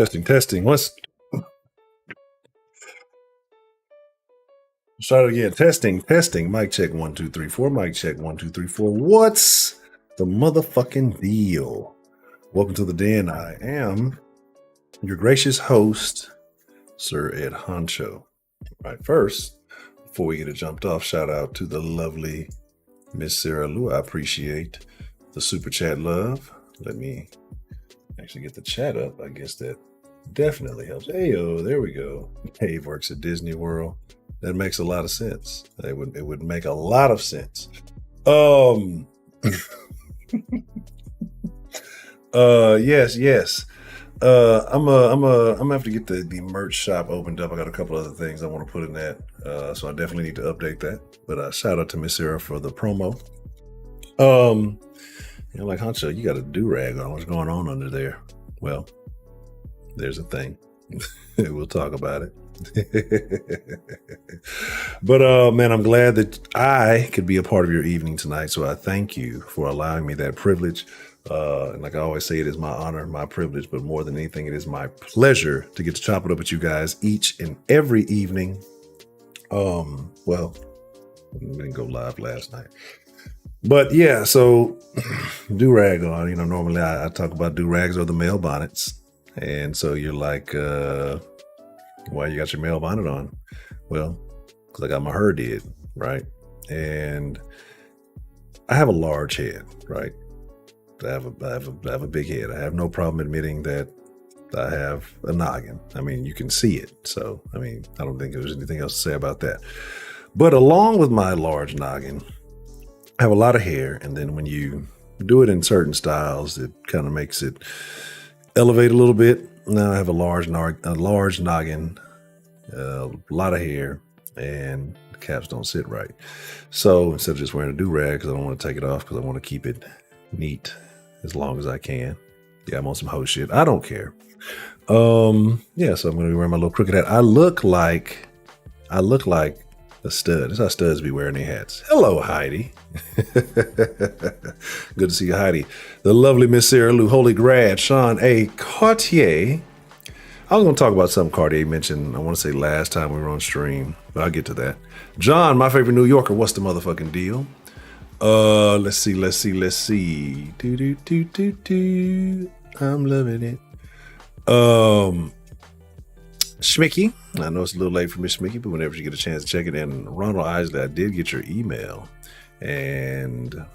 Testing. Let's start again. Testing. Mic check 1, 2, 3, 4. Mic check 1, 2, 3, 4. What's the motherfucking deal? Welcome to the Den. I am your gracious host, Sir Ed Honcho. All right, first, before we get it jumped off, shout out to the lovely Miss Sarah Lou. I appreciate the super chat love. Let me actually get the chat up. I guess that definitely helps. Hey, there we go. Dave works at Disney World. That makes a lot of sense. It would make a lot of sense. Yes. I'm gonna have to get the merch shop opened up. I got a couple other things I want to put in that. So I definitely need to update that. But shout out to Miss Sarah for the promo. Like Honcho, you got a do-rag on. What's going on under there? Well, there's a thing. We'll talk about it. But man, I'm glad that I could be a part of your evening tonight. So I thank you for allowing me that privilege. And like I always say, it is my honor, my privilege, but more than anything, it is my pleasure to get to chop it up with you guys each and every evening. Well, we didn't go live last night. But yeah, so do-rag on, normally I talk about do-rags or the male bonnets. And so you're like, why you got your male bonnet on? Well, because I got my hair did, right? And I have a large head, right? I have a big head. I have no problem admitting that I have a noggin. I mean, you can see it. So, I don't think there's anything else to say about that. But along with my large noggin, I have a lot of hair. And then when you do it in certain styles, it kind of makes it elevate a little bit. Now I have a large noggin, a lot of hair, and the caps don't sit right. So instead of just wearing a do-rag, because I don't want to take it off, because I want to keep it neat as long as I can. Yeah, I'm on some hoe shit. I don't care. So I'm going to be wearing my little crooked hat. I look like a stud. That's how studs be wearing their hats. Hello, Heidi. Good to see you, Heidi. The lovely Miss Sarah Lou, Holy Grad, Sean A. Cartier. I was going to talk about something Cartier mentioned, I want to say last time we were on stream, but I'll get to that. John, my favorite New Yorker, what's the motherfucking deal? Let's see. Do. I'm loving it. Schmicky. I know it's a little late for Miss Schmicky, but whenever you get a chance to check it in. Ronald Isley, I did get your email, and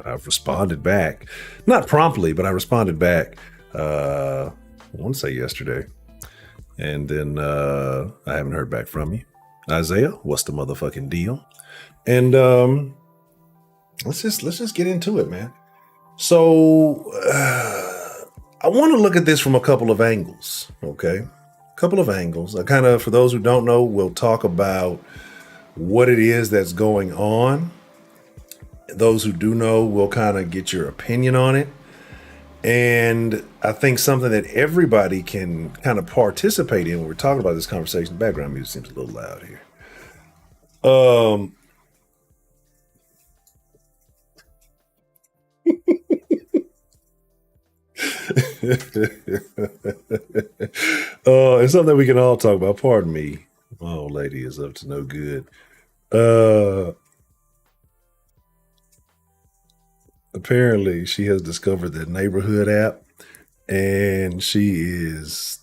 I've responded back. Not promptly, but I responded back, I want to say yesterday. And then I haven't heard back from you. Isaiah, what's the motherfucking deal? And let's just get into it, man. So I want to look at this from a couple of angles, okay? Couple of angles. I kind of, for those who don't know, we'll talk about what it is that's going on. Those who do know, we'll kind of get your opinion on it. And I think something that everybody can kind of participate in when we're talking about this conversation. Background music seems a little loud here. It's something we can all talk about. Pardon me. My old lady is up to no good. Apparently she has discovered the neighborhood app, and she's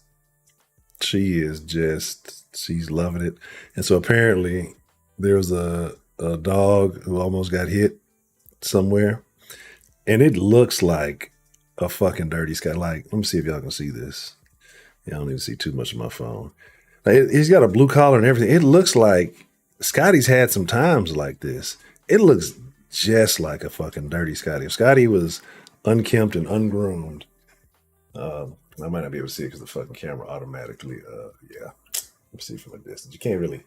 loving it. And so apparently there's a dog who almost got hit somewhere, and it looks like a fucking dirty Scotty. Like, let me see if y'all can see this. Yeah, I don't even see too much of my phone. Like, he's got a blue collar and everything. It looks like Scotty's had some times like this. It looks just like a fucking dirty Scotty. If Scotty was unkempt and ungroomed, I might not be able to see it because the fucking camera automatically, yeah. Let me see from a distance. You can't really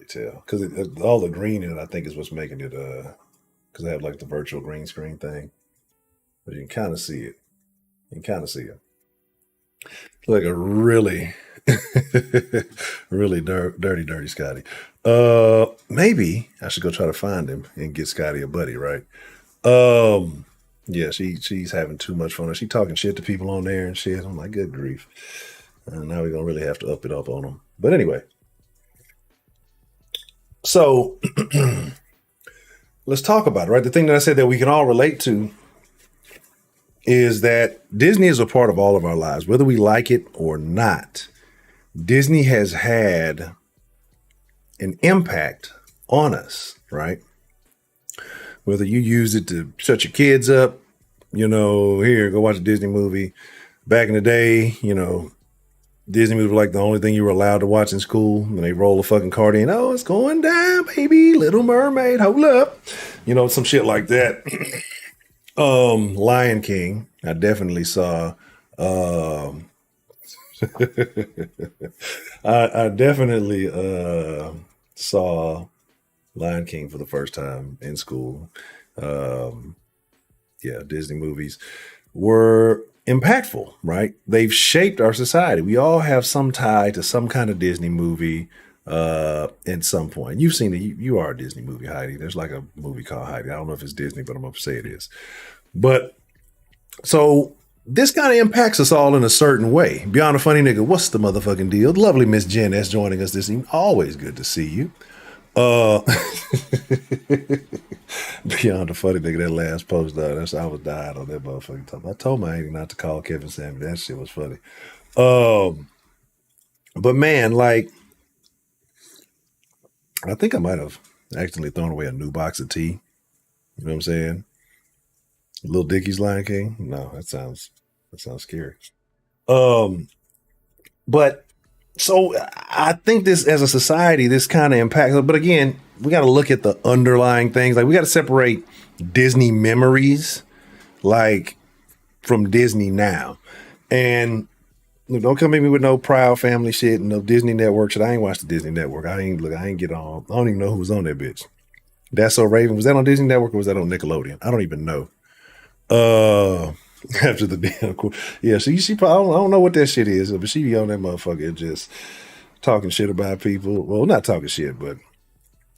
tell because all the green in it, I think, is what's making it, because I have like the virtual green screen thing. But you can kind of see it. It's like a really, really dirty Scotty. Maybe I should go try to find him and get Scotty a buddy, right? Yeah, she's having too much fun. She talking shit to people on there and shit. I'm like, good grief. And now we're gonna really have to up it up on them. But anyway, so let's talk about it, right? The thing that I said that we can all relate to is that Disney is a part of all of our lives, whether we like it or not. Disney has had an impact on us, right? Whether you use it to shut your kids up, here, go watch a Disney movie. Back in the day, Disney movie was like the only thing you were allowed to watch in school. And they roll a fucking card in. Oh, it's going down, baby. Little Mermaid, hold up. Some shit like that. Lion King. I definitely saw. I definitely saw Lion King for the first time in school. Disney movies were impactful, right? They've shaped our society. We all have some tie to some kind of Disney movie at some point. You've seen it. You are a Disney movie, Heidi. There's like a movie called Heidi. I don't know if it's Disney, but I'm going to say it is. But so this kind of impacts us all in a certain way. Beyond a funny nigga, what's the motherfucking deal? Lovely Miss Jen that's joining us this evening. Always good to see you. Beyond the funny nigga, that last post, I was dying on that motherfucking time. I told my auntie not to call Kevin Samuel. That shit was funny. But man, like, I think I might have accidentally thrown away a new box of tea. You know what I'm saying? Little Dickie's Lion King. No, that sounds scary. But so I think this, as a society, this kind of impacts. But again, we got to look at the underlying things. Like, we got to separate Disney memories, like, from Disney now. And look, don't come at me with no Proud Family shit and no Disney Network shit. I ain't watched the Disney Network. I ain't get on. I don't even know who was on that bitch. That's So Raven. Was that on Disney Network or was that on Nickelodeon? I don't even know. After the damn cool. Yeah, she probably, I don't know what that shit is, but she be on that motherfucker just talking shit about people. Well, not talking shit, but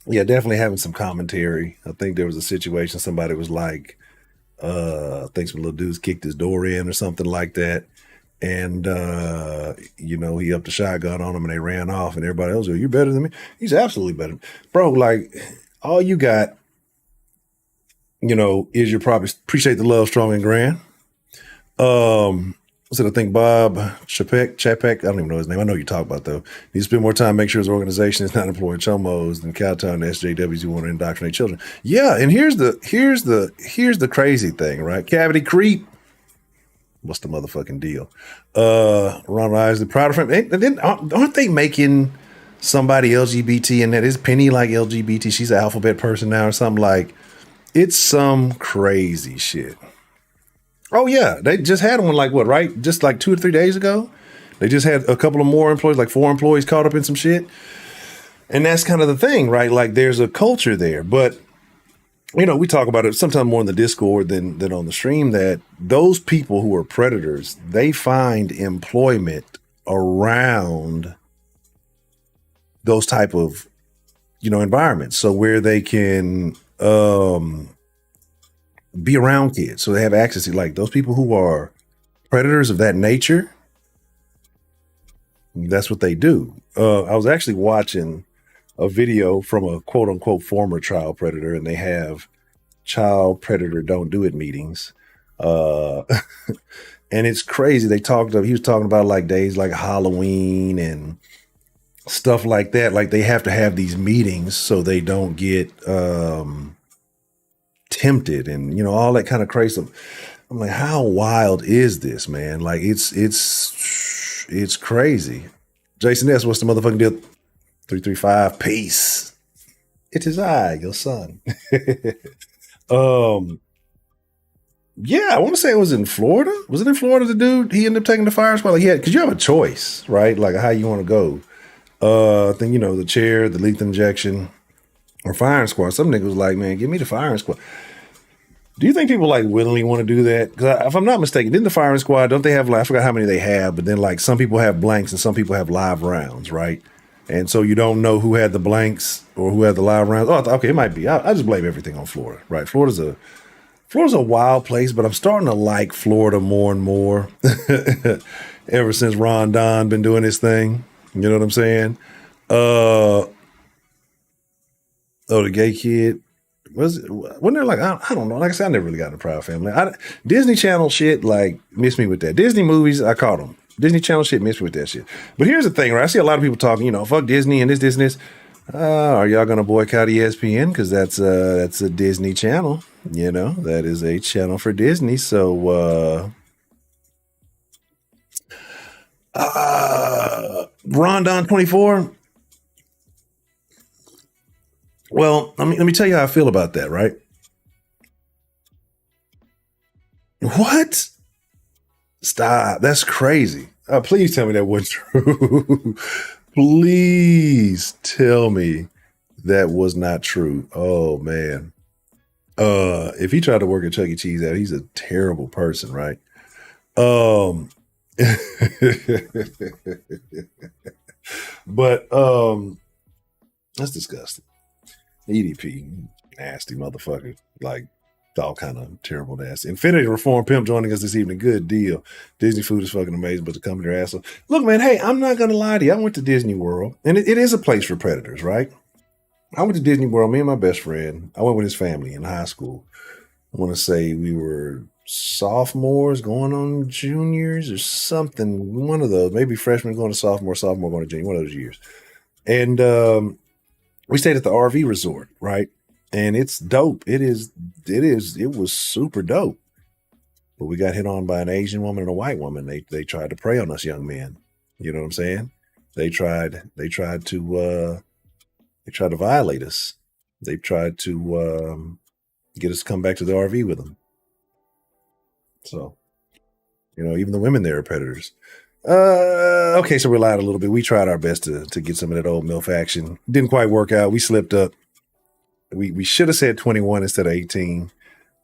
yeah, definitely having some commentary. I think there was a situation, somebody was like, I think some little dudes kicked his door in or something like that. And he upped the shotgun on him and they ran off, and everybody else, you better than me? He's absolutely better. Bro, like, all you got, is your probably appreciate the love strong and grand. So I think Bob Chapek, I don't even know his name. I know you talk about though. He spend more time, make sure his organization is not employing chomos than Cowtown SJWs who want to indoctrinate children. Yeah, and here's the crazy thing, right? Cavity creep. What's the motherfucking deal? Ron Isley, proud of him. And then aren't they making somebody LGBT in that? Is Penny like LGBT? She's an alphabet person now or something like. It's some crazy shit. Oh yeah, they just had one like what, right? Just like 2 or 3 days ago. They just had a couple of more employees, like 4 employees caught up in some shit. And that's kind of the thing, right? Like, there's a culture there. But, we talk about it sometimes more in the Discord than on the stream, that those people who are predators, they find employment around those type of, environments. So where they can be around kids, so they have access to, like, those people who are predators of that nature. That's what they do. I was actually watching a video from a quote unquote former child predator, and they have child predator don't do it meetings. And it's crazy. He was talking about like days like Halloween and stuff like that. Like, they have to have these meetings so they don't get tempted and all that kind of crazy. I'm like, how wild is this, man? Like, it's crazy. Jason S, what's the motherfucking deal? 335 peace. It is I, your son. Yeah, I want to say it was in Florida. Was it in Florida? The dude, he ended up taking the fire squad. Like, because you have a choice, right? Like, how you want to go. I think, the chair, the lethal injection, or firing squad. Some nigga was like, man, give me the firing squad. Do you think people like willingly want to do that? Because if I'm not mistaken, didn't the firing squad, don't they have, like, I forgot how many they have, but then like some people have blanks and some people have live rounds, right? And so you don't know who had the blanks or who had the live rounds. Oh, okay, it might be. I just blame everything on Florida, right? Florida's Florida's a wild place, but I'm starting to like Florida more and more. Ever since Ron Don been doing his thing, you know what I'm saying? Oh, the gay kid wasn't there like I don't know. Like I said, I never really got in a Proud Family. Disney Channel shit like missed me with that. Disney movies, I caught them. Disney Channel shit missed me with that shit. But here's the thing, right? I see a lot of people talking, fuck Disney and this, and this. Are y'all gonna boycott ESPN? Because that's a Disney channel. That is a channel for Disney. So Rondon 24. Well, let me tell you how I feel about that, right? What? Stop. That's crazy. Please tell me that wasn't true. Please tell me that was not true. Oh man. If he tried to work at Chuck E. Cheese out, he's a terrible person, right? But that's disgusting. EDP, nasty motherfucker. Like all kind of terrible nasty. Infinity Reform Pimp joining us this evening. Good deal. Disney food is fucking amazing, but the company are asshole. Look, man, hey, I'm not gonna lie to you. I went to Disney World, and it is a place for predators, right? I went to Disney World, me and my best friend. I went with his family in high school. I want to say we were sophomores going on juniors or something. One of those, maybe freshmen going to sophomore going to junior, one of those years. And we stayed at the RV resort, right? And it's dope. It was super dope. But we got hit on by an Asian woman and a white woman. They tried to prey on us young men. You know what I'm saying? They tried to violate us. They tried to get us to come back to the RV with them. So, even the women there are predators. Okay, so we lied a little bit. We tried our best to get some of that old MILF action. Didn't quite work out. We slipped up. We should have said 21 instead of 18.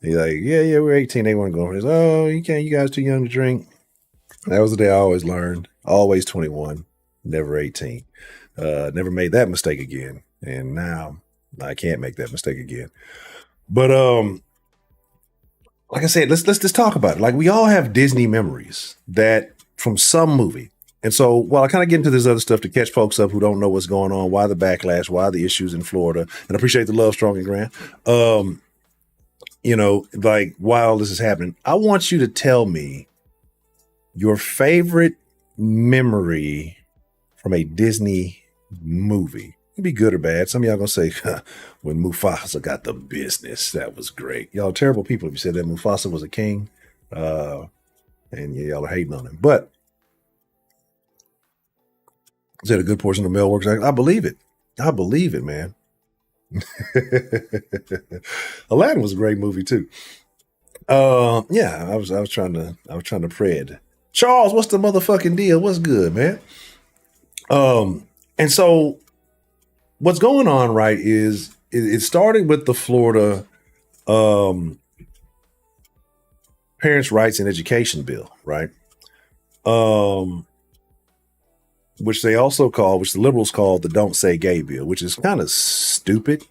They're like, yeah, we're 18. They weren't going for this. Oh, you can't. You guys too young to drink. That was the day I always learned. Always 21, never 18. Never made that mistake again. And now I can't make that mistake again. But like I said, let's just talk about it. Like we all have Disney memories that from some movie. And so while I kind of get into this other stuff to catch folks up who don't know what's going on, why the backlash, why the issues in Florida, and I appreciate the love, Strong and Grand. Like while this is happening, I want you to tell me your favorite memory from a Disney movie. It'd be good or bad. Some of y'all gonna say, when Mufasa got the business, that was great. Y'all are terrible people if you said that Mufasa was a king. And y'all are hating on him. But is that a good portion of the mail works? I believe it. I believe it, man. Aladdin was a great movie too. Yeah, I was trying to pred. Charles, what's the motherfucking deal? What's good, man? And so what's going on, right, is it started with the Florida Parents' Rights and Education Bill, right? Which they also call, which the liberals call the Don't Say Gay Bill, which is kind of stupid.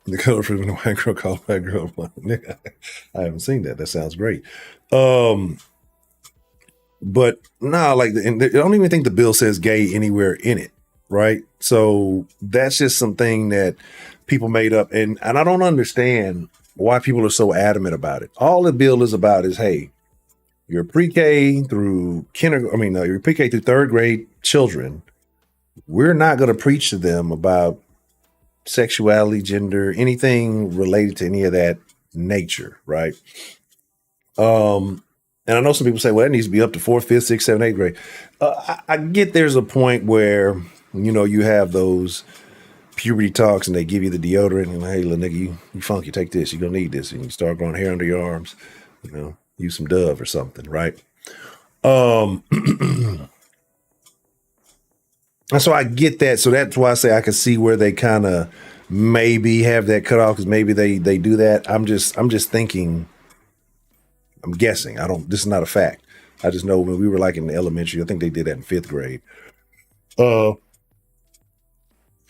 The color for the white girl called white girl. I haven't seen that. That sounds great. But nah, like, and I don't even think the bill says gay anywhere in it, right? So that's just something that people made up, and I don't understand why people are so adamant about it. All the bill is about is, hey, your pre-K through your pre-K through third grade children, we're not going to preach to them about sexuality, gender, anything related to any of that nature, right? And I know some people say, well, that needs to be up to 4th, 5th, 6th, 7th, 8th grade. I get there's a point where, you have those puberty talks and they give you the deodorant and, hey, little nigga, you funky, take this. You're going to need this. And you start growing hair under your arms, use some Dove or something, right? And so I get that. So that's why I say I can see where they kind of maybe have that cut off because maybe they do that. I'm just thinking, I'm guessing. This is not a fact. I just know when we were like in elementary, I think they did that in 5th grade.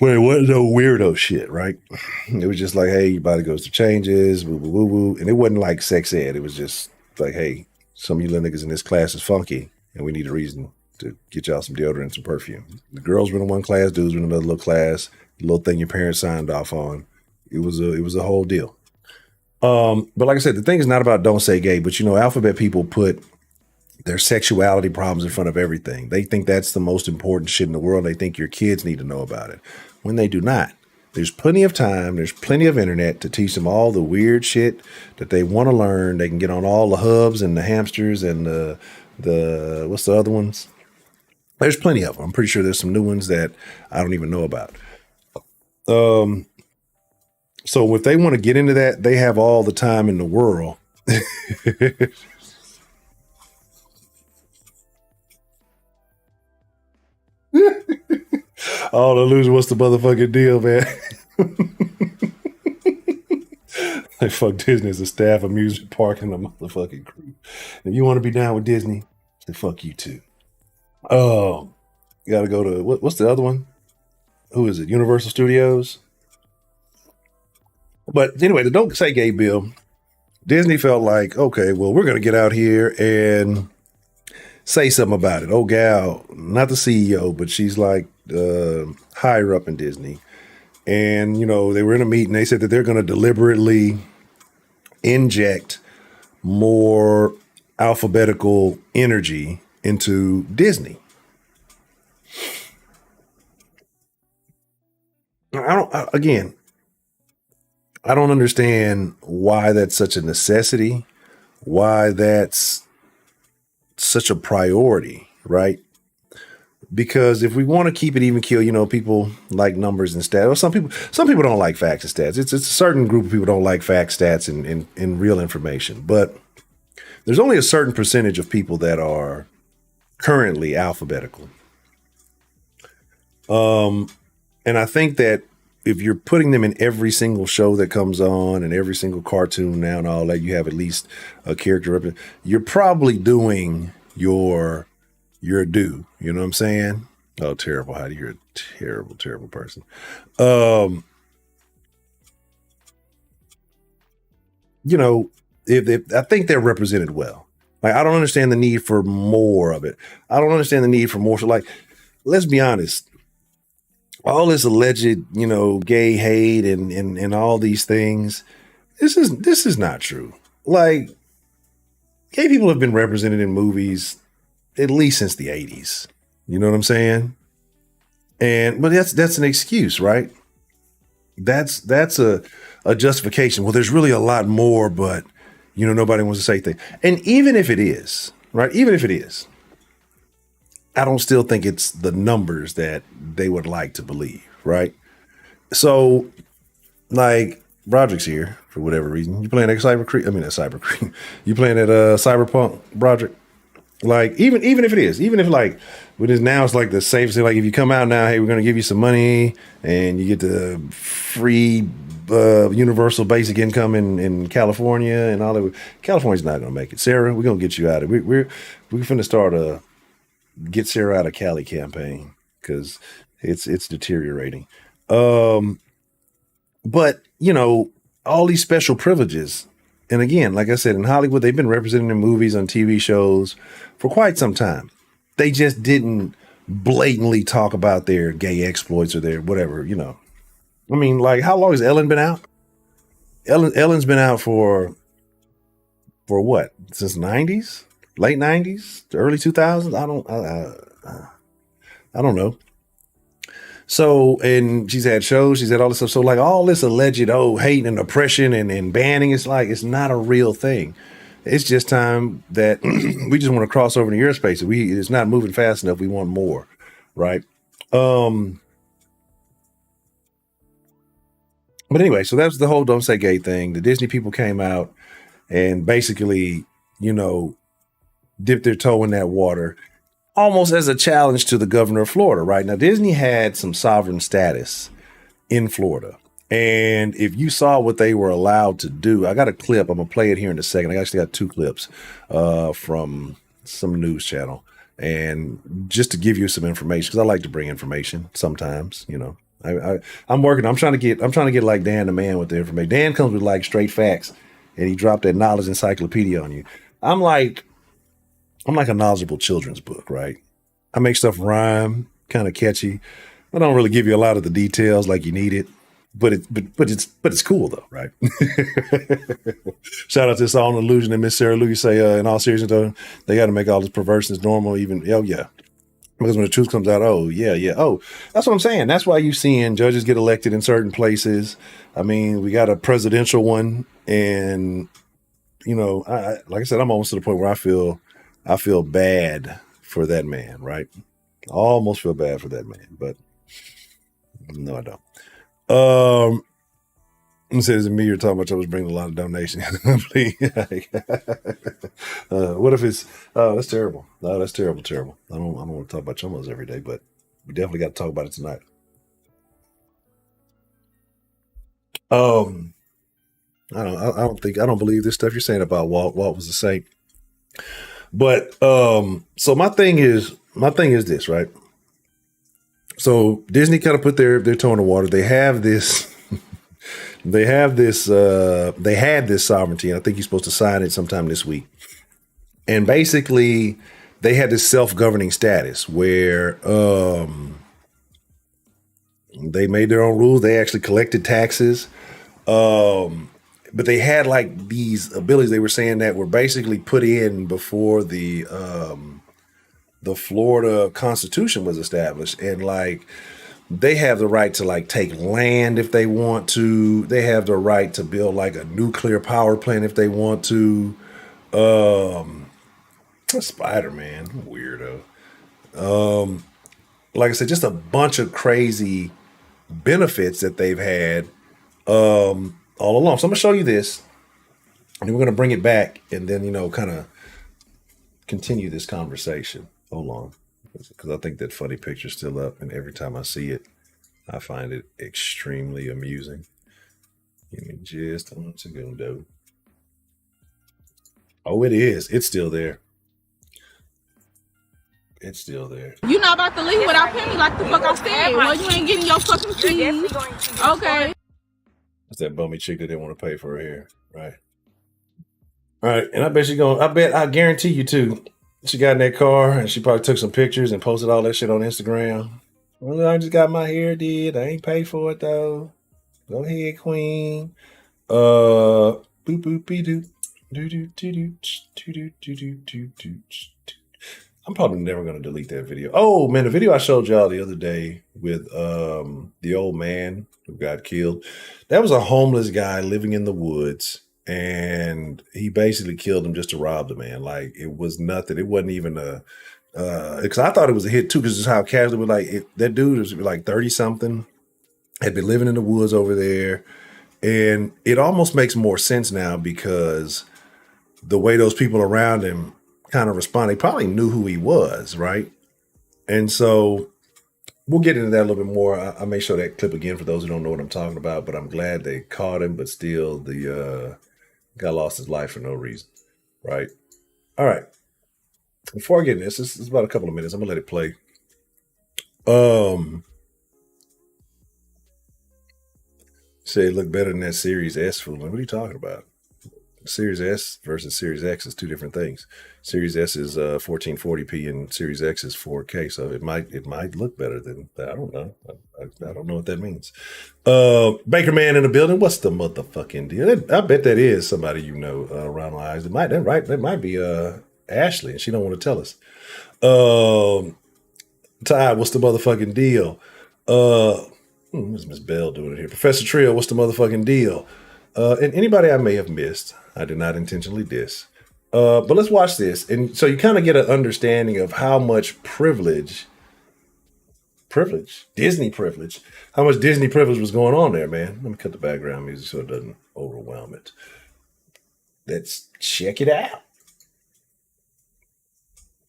Well, it wasn't no weirdo shit, right? It was just like, hey, your body goes through changes, woo, woo, woo, woo. And it wasn't like sex ed. It was just like, hey, some of you little niggas in this class is funky, and we need a reason to get y'all some deodorant and some perfume. The girls were in one class, dudes were in another little class, little thing your parents signed off on. It was a whole deal. But like I said, the thing is not about don't say gay, but alphabet people put their sexuality problems in front of everything. They think that's the most important shit in the world. They think your kids need to know about it when they do not. There's plenty of time. There's plenty of internet to teach them all the weird shit that they want to learn. They can get on all the hubs and the hamsters and the what's the other ones? There's plenty of them. I'm pretty sure there's some new ones that I don't even know about. So if they want to get into that, they have all the time in the world. Oh, the loser, what's the motherfucking deal, man? Like, fuck Disney as a staff amusement park and a motherfucking crew. If you want to be down with Disney, then fuck you too. Oh, you got to go to, what's the other one? Who is it? Universal Studios? But anyway, the Don't Say Gay bill, Disney felt like, okay, well, we're going to get out here and say something about it. Oh, gal, not the CEO, but she's like higher up in Disney. And, they were in a meeting. They said that they're going to deliberately inject more alphabetical energy into Disney. I don't understand why that's such a necessity, why that's such a priority, right? Because if we want to keep it even keel, people like numbers and stats. Or some people don't like facts and stats. It's a certain group of people don't like facts, stats, and real information. But there's only a certain percentage of people that are currently alphabetical. And I think that if you're putting them in every single show that comes on and every single cartoon now and all that, you have at least a character. You're probably doing your due. You know what I'm saying? Oh, terrible, Heidi. You're a terrible, terrible person. If I think they're represented well. Like, I don't understand the need for more of it. I don't understand the need for more. So, like, let's be honest. All this alleged, gay hate and all these things, this is not true. Like, gay people have been represented in movies at least since the 80s. You know what I'm saying? But that's an excuse, right? That's a justification. Well, there's really a lot more, but nobody wants to say things. And even if it is, right? Even if it is, I don't still think it's the numbers that they would like to believe, right? So, like, Broderick's here for whatever reason. You playing that Cyber You playing that Cyberpunk, Broderick? Like, even if it is, even if like with this now, it's like the safest thing. Like, if you come out now, hey, we're gonna give you some money and you get the free universal basic income in California and all that. California's not gonna make it. Sarah, we're gonna get you out of it. We're finna start a Get Sarah Out of Cali campaign because it's deteriorating. But all these special privileges, and again, like I said, in Hollywood, they've been represented in movies, on TV shows for quite some time. They just didn't blatantly talk about their gay exploits or their whatever. I mean, like, how long has Ellen been out? Ellen's been out for what? Since the 90s? Late 90s, early 2000s. I don't know. So, and she's had shows, she's had all this stuff. So, like, all this alleged hate and oppression and banning, it's like it's not a real thing. It's just time that we just want to cross over into your space. It's not moving fast enough. We want more, right? But anyway, so that's the whole "Don't Say Gay" thing. The Disney people came out and basically, dipped their toe in that water almost as a challenge to the governor of Florida, right? Now, Disney had some sovereign status in Florida. And if you saw what they were allowed to do, I got a clip. I'm going to play it here in a second. I actually got two clips from some news channel. And just to give you some information, because I like to bring information sometimes, I'm working. I'm trying to get like Dan the man with the information. Dan comes with like straight facts, and he dropped that knowledge encyclopedia on you. I'm like I'm like a knowledgeable children's book, right? I make stuff rhyme, kind of catchy. I don't really give you a lot of the details like you need it, but it's cool though, right? Shout out to Song Illusion and Miss Sarah Lou. You say, in all seriousness though, they got to make all this perverseness normal. Even yeah, because when the truth comes out, oh yeah, oh that's what I'm saying. That's why you seeing judges get elected in certain places. I mean, we got a presidential one, and like I said, I'm almost to the point where I feel bad for that man, right? I almost feel bad for that man, but no, I don't. It says me, you're talking about I was bringing a lot of donations. What if it's, oh, that's terrible. No, that's terrible. I don't want to talk about chumos every day, but we definitely got to talk about it tonight. I don't believe this stuff you're saying about Walt. Walt was a saint. But so my thing is this, right? So Disney kind of put their toe in the water. They have this they had this sovereignty, and I think you're supposed to sign it sometime this week. And basically they had this self-governing status where they made their own rules. They actually collected taxes. But they had like these abilities they were saying that were basically put in before the Florida Constitution was established, and like they have the right to like take land if they want to. They have the right to build like a nuclear power plant if they want to. Spider-Man, weirdo. Like I said, just a bunch of crazy benefits that they've had all along. So I'm gonna show you this, and we're gonna bring it back, and then kind of continue this conversation. Hold on, because I think that funny picture's still up, and every time I see it, I find it extremely amusing. Give me just a second, though. Oh, it is. It's still there. It's still there. You're not about to leave without paying me like the fuck I said. Well, you ain't getting your fucking keys. Okay. That's that bummy chick that didn't want to pay for her hair, right? All right, and I bet I guarantee you too. She got in that car and she probably took some pictures and posted all that shit on Instagram. Well, I just got my hair did. I ain't paid for it though. Go ahead, queen. Boop boop be doo doo doo doo doo doo doo doo doo doo. I'm probably never gonna delete that video. Oh man, the video I showed y'all the other day with the old man who got killed. That was a homeless guy living in the woods, and he basically killed him just to rob the man. Like it was nothing. It wasn't even a because I thought it was a hit too, because it's how casually was like that dude was like 30 something, had been living in the woods over there, and it almost makes more sense now because the way those people around him kind of responded, they probably knew who he was, right? And so we'll get into that a little bit more. I may show that clip again for those who don't know what I'm talking about, but I'm glad they caught him, but still the guy lost his life for no reason, right? All right. Before I get in this is about a couple of minutes. I'm gonna let it play. Say it look better than that Series S for me. What are you talking about? Series S versus Series X is two different things. Series S is 1440p and Series X is 4K, so it might look better than that. I don't know. I don't know what that means. Baker Man in the building. What's the motherfucking deal? I bet that is somebody around the eyes. That might be Ashley, and she don't want to tell us. Ty, what's the motherfucking deal? What's Miss Bell doing it here? Professor Trio, what's the motherfucking deal? And anybody I may have missed, I did not intentionally diss. But let's watch this. And so you kind of get an understanding of how much Disney privilege, how much Disney privilege was going on there, man. Let me cut the background music so it doesn't overwhelm it. Let's check it out.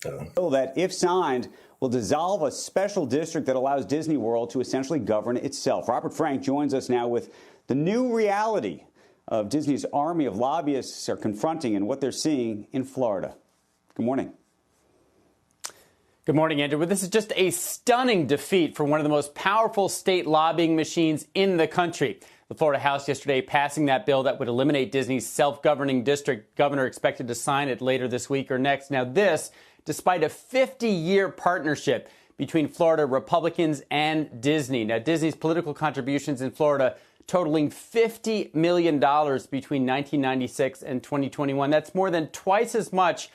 That, if signed, will dissolve a special district that allows Disney World to essentially govern itself. Robert Frank joins us now with the new reality of Disney's army of lobbyists are confronting and what they're seeing in Florida. Good morning. Good morning, Andrew. Well, this is just a stunning defeat for one of the most powerful state lobbying machines in the country. The Florida House yesterday passing that bill that would eliminate Disney's self-governing district. Governor expected to sign it later this week or next. Now this, despite a 50-year partnership between Florida Republicans and Disney. Now, Disney's political contributions in Florida totaling $50 million between 1996 and 2021. That's more than twice as much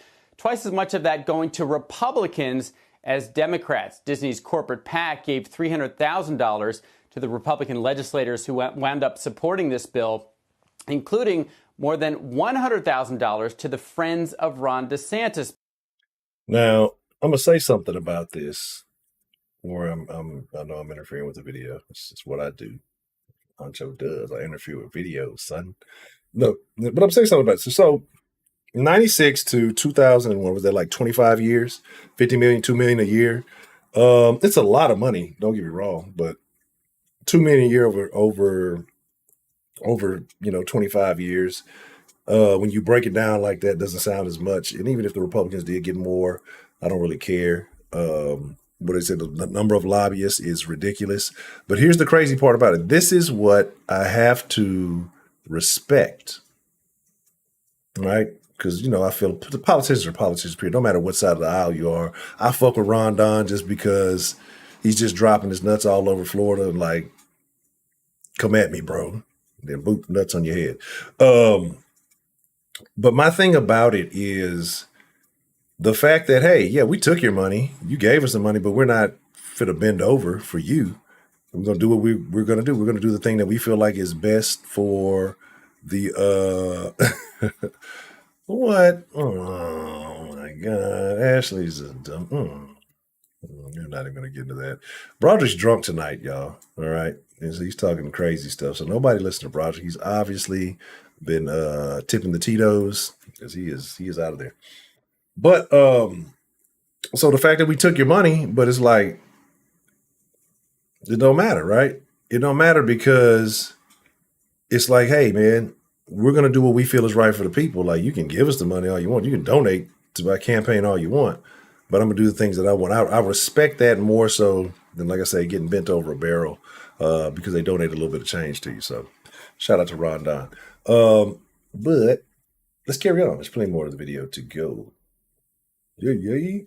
of that going to Republicans as Democrats. Disney's corporate PAC gave $300,000 to the Republican legislators who wound up supporting this bill, including more than $100,000 to the Friends of Ron DeSantis. Now, I'm going to say something about this, where I know I'm interfering with the video. It's what I do. Honcho does. I interfere with videos, son. No, but I'm saying something about this. So 96 to 2001, was that like 25 years? 50 million, 2 million a year. It's a lot of money, don't get me wrong, but 2 million a year over 25 years. When you break it down like that, doesn't sound as much. And even if the Republicans did get more, I don't really care. What I said, the number of lobbyists is ridiculous. But here's the crazy part about it. This is what I have to respect, right? Because, I feel the politicians are politicians, period. No matter what side of the aisle you are. I fuck with Ron Don just because he's just dropping his nuts all over Florida and like, come at me, bro. Then boot nuts on your head. But my thing about it is the fact that, hey, yeah, we took your money. You gave us the money, but we're not fit to bend over for you. We're going to do what we're going to do. We're going to do the thing that we feel like is best for the, what? Oh my God. Ashley's a dumb. You're not even going to get into that. Broderick's drunk tonight, y'all. All right. He's talking crazy stuff. So nobody listen to Broderick. He's obviously been tipping the Tito's because he is out of there. But so the fact that we took your money, but it's like, it don't matter, right? It don't matter because it's like, hey, man, we're going to do what we feel is right for the people. Like, you can give us the money all you want. You can donate to my campaign all you want, but I'm going to do the things that I want. I respect that more so than, like I say, getting bent over a barrel because they donate a little bit of change to you. So shout out to Ron Don. But let's carry on. There's plenty more of the video to go. Yeah.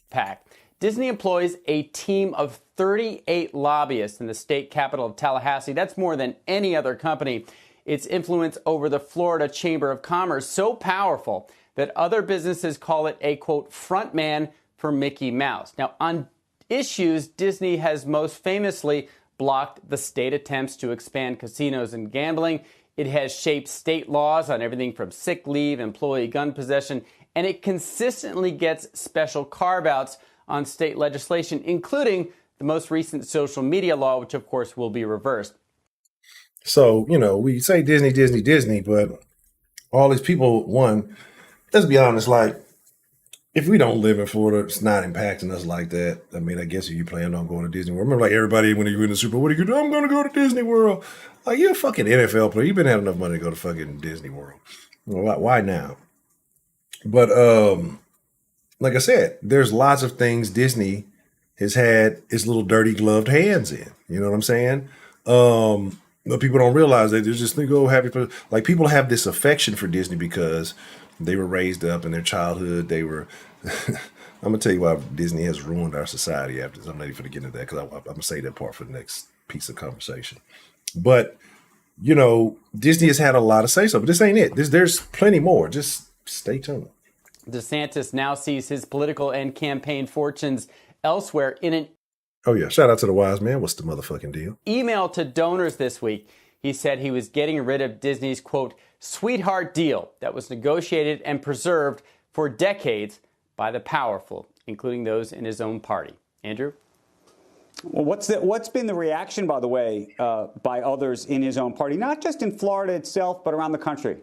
PAC. Disney employs a team of 38 lobbyists in the state capital of Tallahassee. That's more than any other company. Its influence over the Florida Chamber of Commerce so powerful that other businesses call it a, quote, front man for Mickey Mouse. Now, on issues, Disney has most famously blocked the state attempts to expand casinos and gambling. It has shaped state laws on everything from sick leave, employee gun possession, and it consistently gets special carve-outs on state legislation, including the most recent social media law, which, of course, will be reversed. So, we say Disney, but all these people, one, let's be honest, like, if we don't live in Florida, it's not impacting us like that. I mean, I guess if you plan on going to Disney World, remember, like, everybody, when you win the Super Bowl, what do you do? I'm going to go to Disney World. Like, you're a fucking NFL player. You've been having enough money to go to fucking Disney World. Well, why now? But, like I said, there's lots of things Disney has had its little dirty gloved hands in. You know what I'm saying? But people don't realize that. They just think, oh, happy. Like, people have this affection for Disney because they were raised up in their childhood. They were. I'm gonna tell you why Disney has ruined our society after this. I'm not even gonna get into that because I'm gonna say that part for the next piece of conversation. But Disney has had a lot of say so, but this ain't it. There's plenty more. Just stay tuned. DeSantis now sees his political and campaign fortunes elsewhere in an Oh, yeah. Shout out to the wise man. What's the motherfucking deal? email to donors this week. He said he was getting rid of Disney's, quote, sweetheart deal that was negotiated and preserved for decades by the powerful, including those in his own party. Andrew? Well, what's been the reaction, by the way, by others in his own party, not just in Florida itself, but around the country?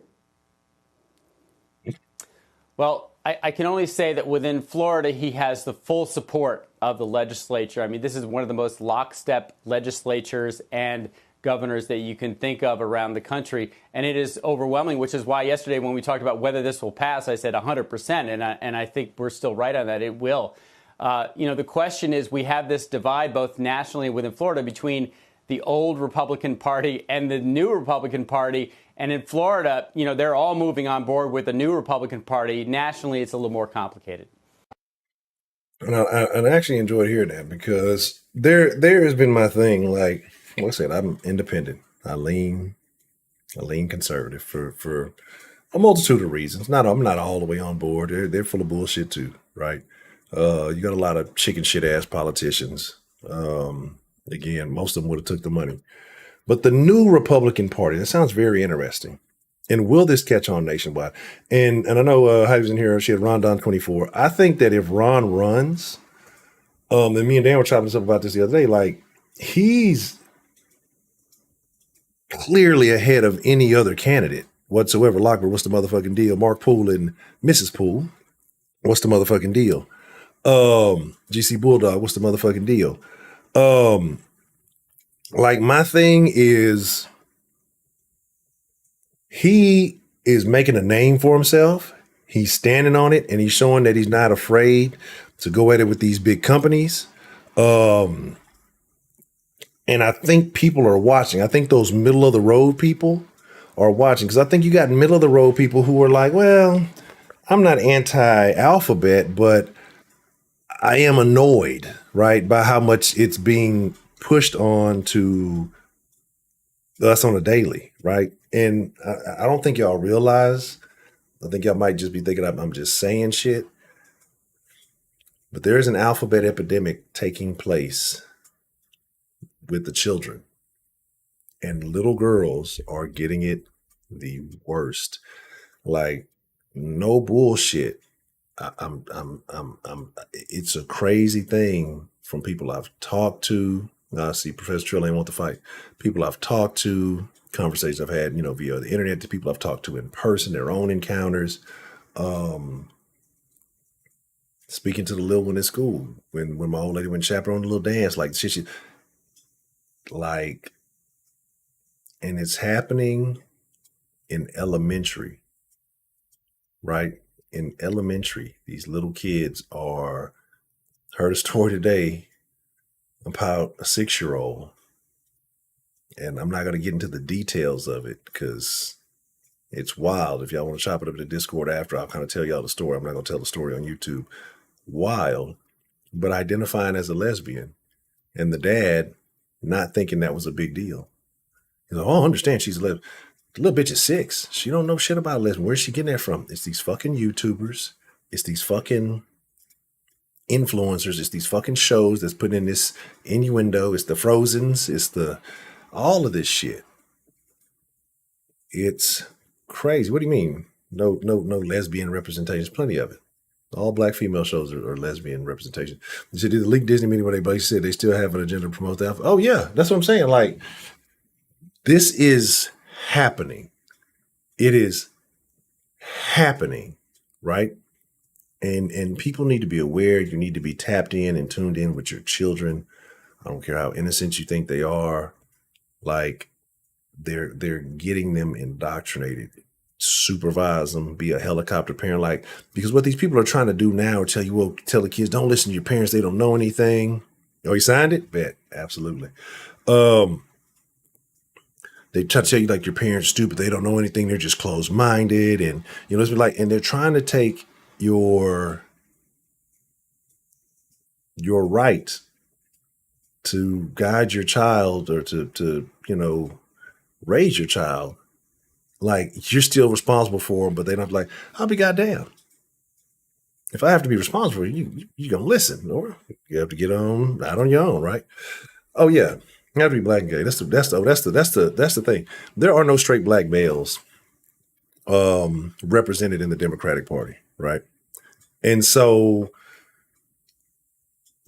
Well, I can only say that within Florida, he has the full support of the legislature. I mean, this is one of the most lockstep legislatures, and governors that you can think of around the country. And it is overwhelming, which is why yesterday when we talked about whether this will pass, I said 100%. And I think we're still right on that. It will. The question is, we have this divide both nationally and within Florida between the old Republican Party and the new Republican Party. And in Florida, they're all moving on board with the new Republican Party. Nationally, it's a little more complicated. And I actually enjoyed hearing that, because there has been my thing. Like I said, I'm independent. I lean conservative for a multitude of reasons. I'm not all the way on board. They're full of bullshit too, right? You got a lot of chicken shit ass politicians. Again, most of them would have took the money. But the new Republican Party, that sounds very interesting. And will this catch on nationwide? And I know Heidi was in here. She had Ron Don 24. I think that if Ron runs, and me and Dan were chopping stuff about this the other day, like, he's clearly ahead of any other candidate whatsoever. Lockwood, what's the motherfucking deal? Mark Poole and Mrs. Poole, what's the motherfucking deal? GC Bulldog, what's the motherfucking deal? Like, my thing is, he is making a name for himself. He's standing on it, and he's showing that he's not afraid to go at it with these big companies. And I think people are watching. I think those middle of the road people are watching, because I think you got middle of the road people who are like, well, I'm not anti-alphabet, but I am annoyed, right, by how much it's being pushed on to us on a daily, right? And I don't think y'all realize, I think y'all might just be thinking I'm just saying shit, but there is an alphabet epidemic taking place with the children, and little girls are getting it the worst. Like, no bullshit. It's a crazy thing from people I've talked to. I see Professor Trill ain't want to fight. People I've talked to, conversations I've had, via the internet, to people I've talked to in person, their own encounters. Speaking to the little one at school, when my old lady went chaperone a little dance, like shit, like, and it's happening in elementary, right? In elementary, these little kids are, heard a story today about a 6-year-old, and I'm not going to get into the details of it because it's wild. If y'all want to chop it up in the Discord after, I'll kind of tell y'all the story. I'm not going to tell the story on YouTube. Wild, but identifying as a lesbian, and the dad not thinking that was a big deal. He's like, oh, I understand she's a lesbian. The little bitch is 6. She don't know shit about lesbian. Where's she getting that from? It's these fucking YouTubers. It's these fucking influencers. It's these fucking shows that's putting in this innuendo. It's the Frozens. It's the all of this shit. It's crazy. What do you mean? No lesbian representation. There's plenty of it. All black female shows are lesbian representation. You said the League Disney meeting where they basically said they still have an agenda to promote that. Oh yeah, that's what I'm saying. Like, this is happening. It is happening, right? And people need to be aware. You need to be tapped in and tuned in with your children. I don't care how innocent you think they are. Like, they're getting them indoctrinated. Supervise them, be a helicopter parent, like, because what these people are trying to do now tell the kids, don't listen to your parents, they don't know anything. Oh, you signed it? Bet. Absolutely. They try to tell you like your parents stupid, they don't know anything, they're just closed-minded, and it's like, and they're trying to take your right to guide your child or to raise your child. Like, you're still responsible for them, but they don't like, I'll be goddamn. If I have to be responsible for you, you're going to listen, or you have to get out on your own, right? Oh yeah. You have to be black and gay. That's the thing. There are no straight black males represented in the Democratic Party, right? And so,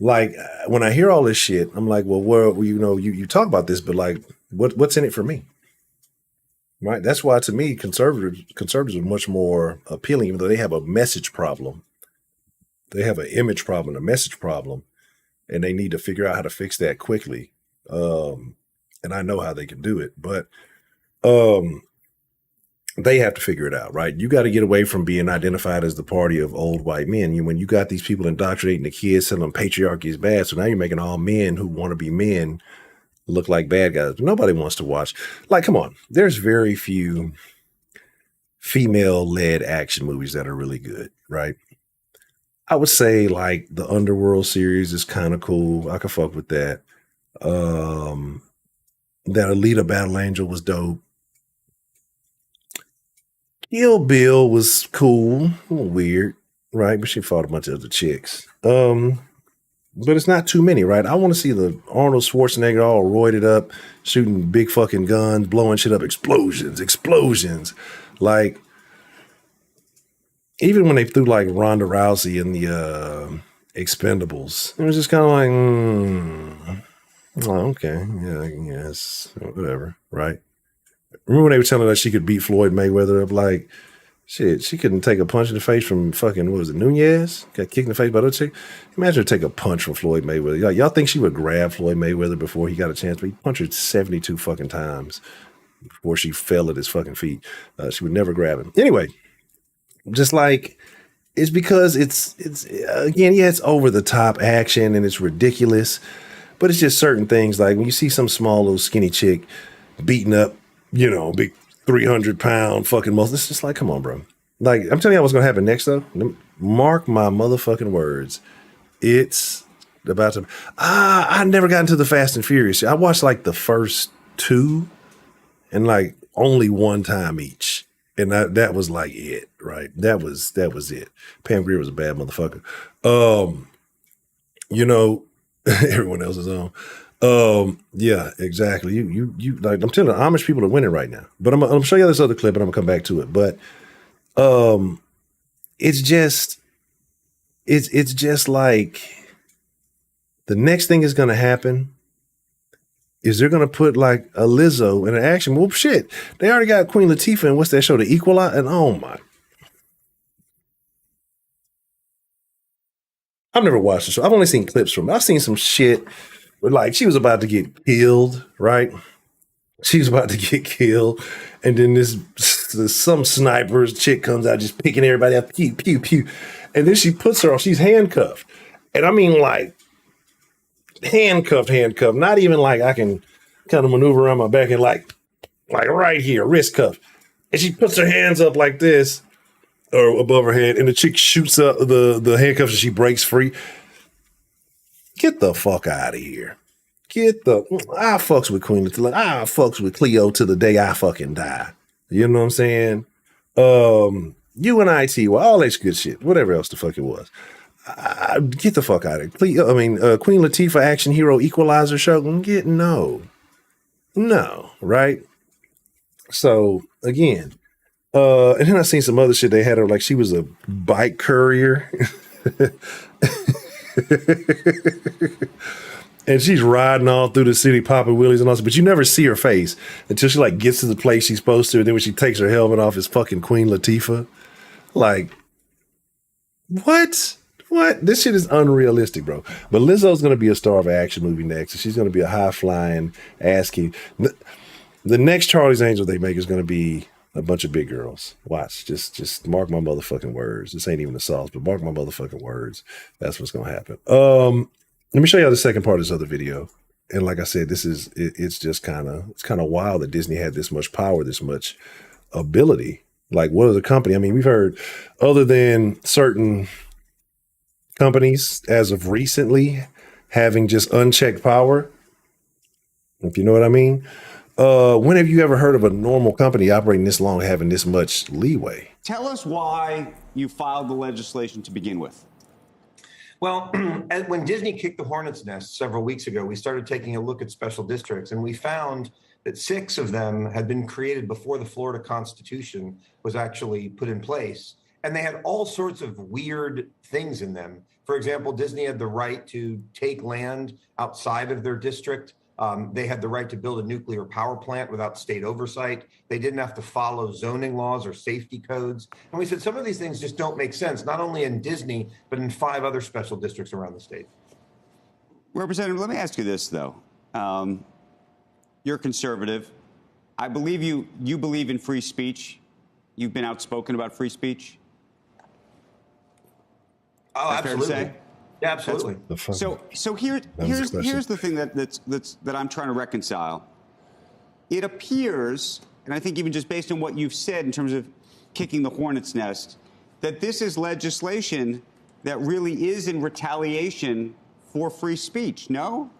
like, when I hear all this shit, I'm like, well, you talk about this, but like, what's in it for me? Right. That's why, to me, conservatives are much more appealing, even though they have a message problem. They have an image problem, a message problem, and they need to figure out how to fix that quickly. and I know how they can do it, but they have to figure it out, right? You got to get away from being identified as the party of old white men. When you got these people indoctrinating the kids, telling them patriarchy is bad, so now you're making all men who want to be men look like bad guys. Nobody wants to watch. Like, come on, there's very few female-led action movies that are really good, right? I would say like the Underworld series is kind of cool. I could fuck with that. That Alita Battle Angel was dope. Kill Bill was cool, a little weird, right? But she fought a bunch of other chicks. But it's not too many, right? I want to see the Arnold Schwarzenegger all roided up, shooting big fucking guns, blowing shit up, explosions. Like, even when they threw like Ronda Rousey in the Expendables, it was just kind of like, oh, okay, yeah, yes, whatever, right? Remember when they were telling her she could beat Floyd Mayweather up? Like, shit, she couldn't take a punch in the face from fucking, what was it, Nunez? Got kicked in the face by the chick. Imagine her take a punch from Floyd Mayweather. Y'all think she would grab Floyd Mayweather before he got a chance? But he punched her 72 fucking times before she fell at his fucking feet. She would never grab him. Anyway, just like, it's because it's again, yeah, it's over the top action and it's ridiculous, but it's just certain things. Like when you see some small little skinny chick beating up, big 300-pound fucking muscle. It's just like, come on, bro. Like, I'm telling you what's going to happen next, though. Mark my motherfucking words. It's about to... I never got into the Fast and Furious. I watched, like, the first two and, like, only one time each. And that was, like, it, right? That was it. Pam Grier was a bad motherfucker. Everyone else is on. Yeah, exactly. You like, I'm telling you, Amish people are winning right now. But I'm gonna show you this other clip and I'm gonna come back to it. But it's just like the next thing is gonna happen is they're gonna put like a Lizzo in an action. Well, shit, they already got Queen Latifah in what's that show, The Equalizer? And oh my, I've never watched the show. I've only seen clips from it. I've seen some shit. Like, she was about to get killed, right? She was about to get killed. And then some sniper's chick comes out just picking everybody up, pew, pew, pew. And then she puts her on, she's handcuffed. And I mean, like, handcuffed. Not even like I can kind of maneuver around my back and like right here, wrist cuff. And she puts her hands up like this, or above her head, and the chick shoots up the handcuffs and she breaks free. Get the fuck out of here. I fucks with Queen Latifah. I fucks with Cleo to the day I fucking die. You know what I'm saying? UNIT, well, all that good shit. Whatever else the fuck it was. Get the fuck out of here. Queen Latifah action hero equalizer show. No, right? So, again, and then I seen some other shit. They had her like she was a bike courier. And she's riding all through the city, popping wheelies and all that, but you never see her face until she like gets to the place she's supposed to. And then when she takes her helmet off, it's fucking Queen Latifah. Like, what? This shit is unrealistic, bro. But Lizzo's going to be a star of an action movie next. She's going to be a high-flying ass kid. The next Charlie's Angels they make is going to be a bunch of big girls. Watch. Just mark my motherfucking words. This ain't even the sauce, but mark my motherfucking words. That's what's going to happen. Let me show you the second part of this other video. And like I said, it's just kind of wild that Disney had this much power, this much ability. Like, what other company? I mean, we've heard, other than certain companies as of recently having just unchecked power, if you know what I mean. When have you ever heard of a normal company operating this long having this much leeway? Tell us why you filed the legislation to begin with. Well, when Disney kicked the hornet's nest several weeks ago, we started taking a look at special districts, and we found that 6 of them had been created before the Florida Constitution was actually put in place. And they had all sorts of weird things in them. For example, Disney had the right to take land outside of their district. They had the right to build a nuclear power plant without state oversight. They didn't have to follow zoning laws or safety codes. And we said some of these things just don't make sense, not only in Disney, but in 5 other special districts around the state. Representative, let me ask you this, though. You're conservative. I believe you believe in free speech. You've been outspoken about free speech. Oh, That's absolutely. Fair to say? Yeah, absolutely. So here's the thing that I'm trying to reconcile. It appears, and I think even just based on what you've said in terms of kicking the hornet's nest, that this is legislation that really is in retaliation for free speech. No?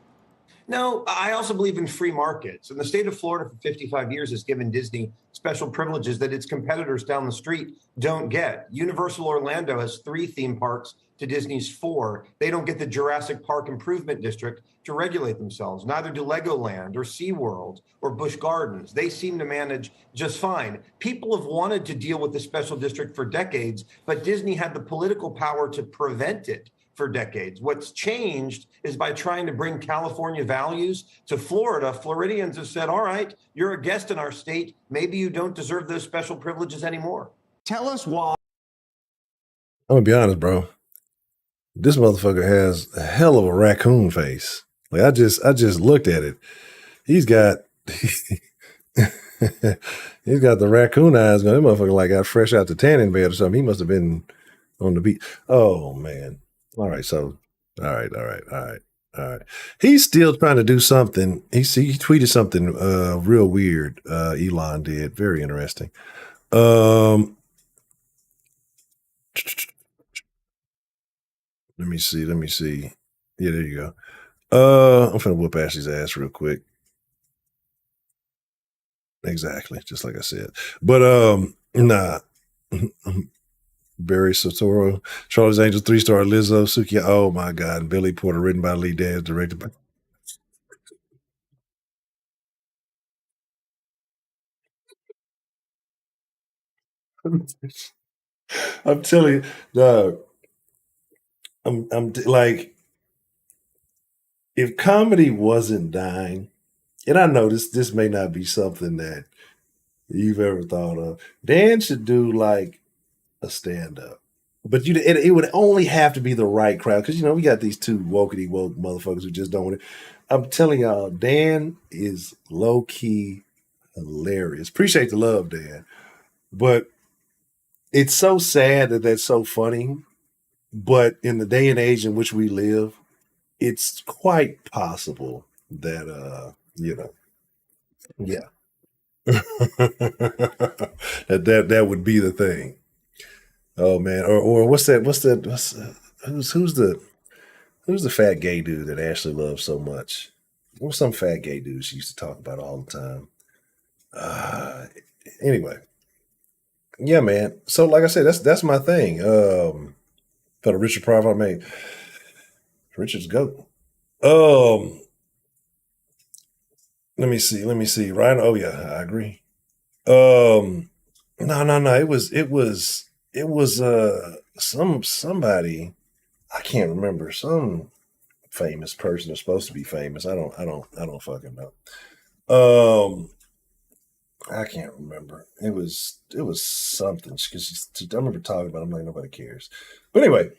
No, I also believe in free markets. And the state of Florida for 55 years has given Disney special privileges that its competitors down the street don't get. Universal Orlando has 3 theme parks to Disney's 4. They don't get the Jurassic Park Improvement District to regulate themselves. Neither do Legoland or SeaWorld or Busch Gardens. They seem to manage just fine. People have wanted to deal with the special district for decades, but Disney had the political power to prevent it for decades. What's changed is by trying to bring California values to Florida, Floridians have said, all right, you're a guest in our state. Maybe you don't deserve those special privileges anymore. Tell us why. I'm gonna be honest, bro. This motherfucker has a hell of a raccoon face. Like I just looked at it. He's got he's got the raccoon eyes going. That motherfucker like got fresh out the tanning bed or something. He must have been on the beach. Oh man. All right, so all right. He's still trying to do something. He tweeted something real weird. Elon did. Very interesting. Let me see. Yeah, there you go. I'm finna whoop Ashley's ass real quick. Exactly, just like I said. But nah. Barry Sotoro, Charlie's Angels, 3-star Lizzo, Suki. Oh my God, and Billy Porter, written by Lee Daniels, directed by. I'm telling you, dog. I'm like, if comedy wasn't dying, and I know this may not be something that you've ever thought of. Dan should do like a stand up. But it would only have to be the right crowd because we got these 2 wokey woke motherfuckers who just don't want it. I'm telling y'all, Dan is low key hilarious. Appreciate the love, Dan, but it's so sad that that's so funny. But in the day and age in which we live, it's quite possible that yeah, that would be the thing. Oh man, or what's who's the fat gay dude that Ashley loves so much? What's some fat gay dude she used to talk about all the time? Anyway, yeah, man. So like I said, that's my thing. For the Richard Pryor I made. Richard's goat. Let me see. Ryan. Oh yeah, I agree. No. It was somebody. I can't remember. Some famous person is supposed to be famous. I don't fucking know. I can't remember. It was something because I remember talking about it. I'm like, nobody cares. But anyway,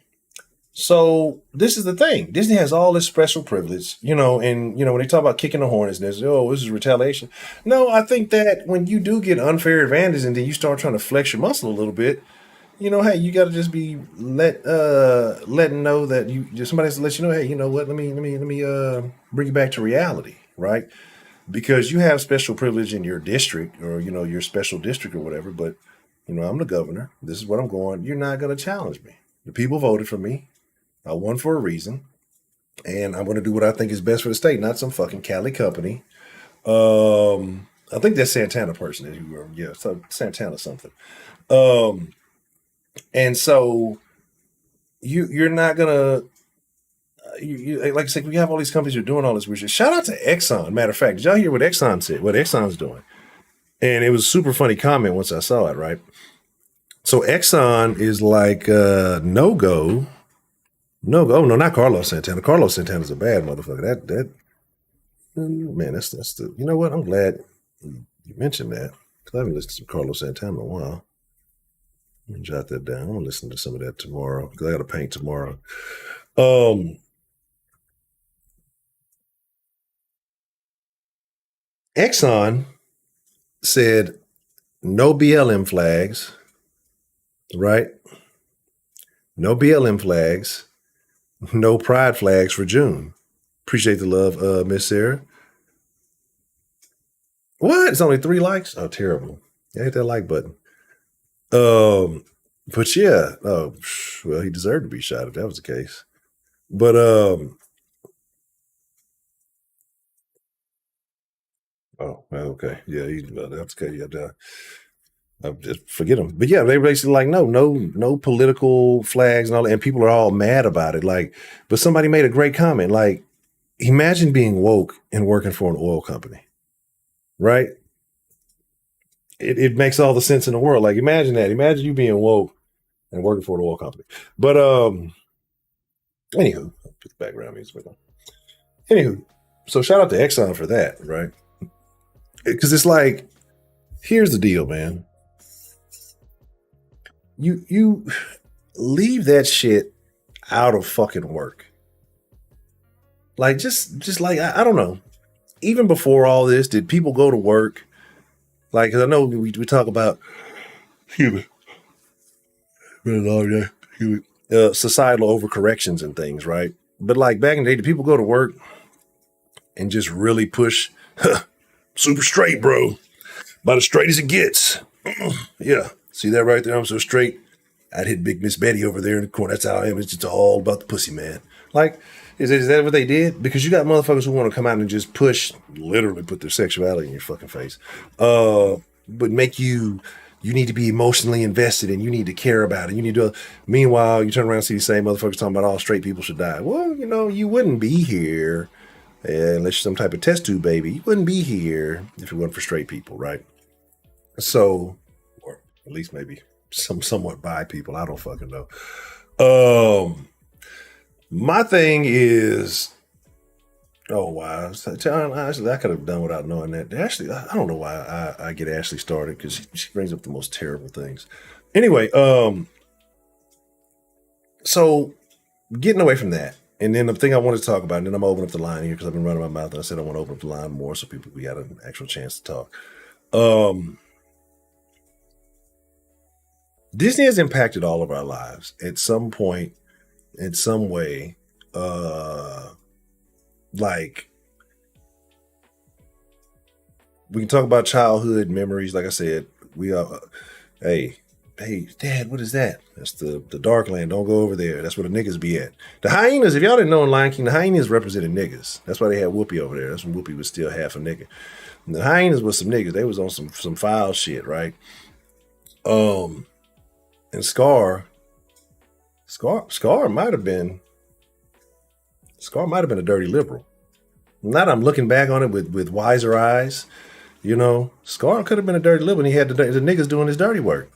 so this is the thing. Disney has all this special privilege, and when they talk about kicking the hornets nest, this is retaliation. No, I think that when you do get unfair advantage and then you start trying to flex your muscle a little bit, hey, you got to just be letting know that somebody has to let you know, hey, you know what? Let me bring you back to reality, right? Because you have special privilege in your district or your special district or whatever, but I'm the governor. This is what I'm going. You're not going to challenge me. The people voted for me. I won for a reason, and I'm going to do what I think is best for the state, not some fucking Cali company. I think that's Santana person. So Santana something. And so you're not gonna. Like I said, we have all these companies who are doing all this weird shit. Shout out to Exxon. Matter of fact, did y'all hear what Exxon said? What Exxon's doing? And it was a super funny comment once I saw it. Right. So Exxon is like no go. Oh no, not Carlos Santana. Carlos Santana's a bad motherfucker. That man, that's the. You know what? I'm glad you mentioned that because I haven't listened to Carlos Santana in a while. Let me jot that down. I'm gonna listen to some of that tomorrow because I got to paint tomorrow. Exxon said no BLM flags, right? No BLM flags, no pride flags for June. Appreciate the love, Miss Sarah. What? It's only 3 likes? Oh, terrible. Yeah, hit that like button. But yeah, well, he deserved to be shot if that was the case. But oh, well, okay, yeah, that's okay. Yeah, just forget him. But yeah, they basically like no political flags and all that, and people are all mad about it. Like, but somebody made a great comment. Like, imagine being woke and working for an oil company, right? It makes all the sense in the world. Like, imagine that. Imagine you being woke and working for an oil company. But anywho, I'll put the background music on. Anywho, so shout out to Exxon for that, right? Because it's like, here's the deal, man. You leave that shit out of fucking work. Like, just like, I don't know. Even before all this, did people go to work? Like, 'cause I know we talk about, excuse me, societal overcorrections and things, right? But like back in the day, did people go to work and just really push super straight, bro? About as straight as it gets. Yeah. See that right there? I'm so straight. I'd hit Big Miss Betty over there in the corner. That's how I am. It's just all about the pussy, man. Like, is that what they did? Because you got motherfuckers who want to come out and just literally put their sexuality in your fucking face. But make you need to be emotionally invested and you need to care about it. You need to, meanwhile, you turn around and see the same motherfuckers talking about all straight people should die. Well, you wouldn't be here unless you're some type of test tube baby. You wouldn't be here if it wasn't for straight people, right? So, or at least maybe somewhat bi people. I don't fucking know. My thing is, oh wow, Ashley, I could have done without knowing that. Ashley, I don't know why I get Ashley started because she brings up the most terrible things. Anyway, so getting away from that, and then the thing I wanted to talk about, and then I'm opening up the line here because I've been running my mouth, and I said I want to open up the line more so we got an actual chance to talk. Disney has impacted all of our lives at some point, in some way. Like, we can talk about childhood memories. Like I said, we are, hey, Dad, what is that? That's the dark land. Don't go over there. That's where the niggas be at. The hyenas, if y'all didn't know in Lion King, the hyenas represented niggas. That's why they had Whoopi over there. That's when Whoopi was still half a nigga. And the hyenas was some niggas. They was on some foul shit, right? And Scar might have been a dirty liberal. Now that I'm looking back on it with wiser eyes, Scar could have been a dirty liberal and he had the niggas doing his dirty work.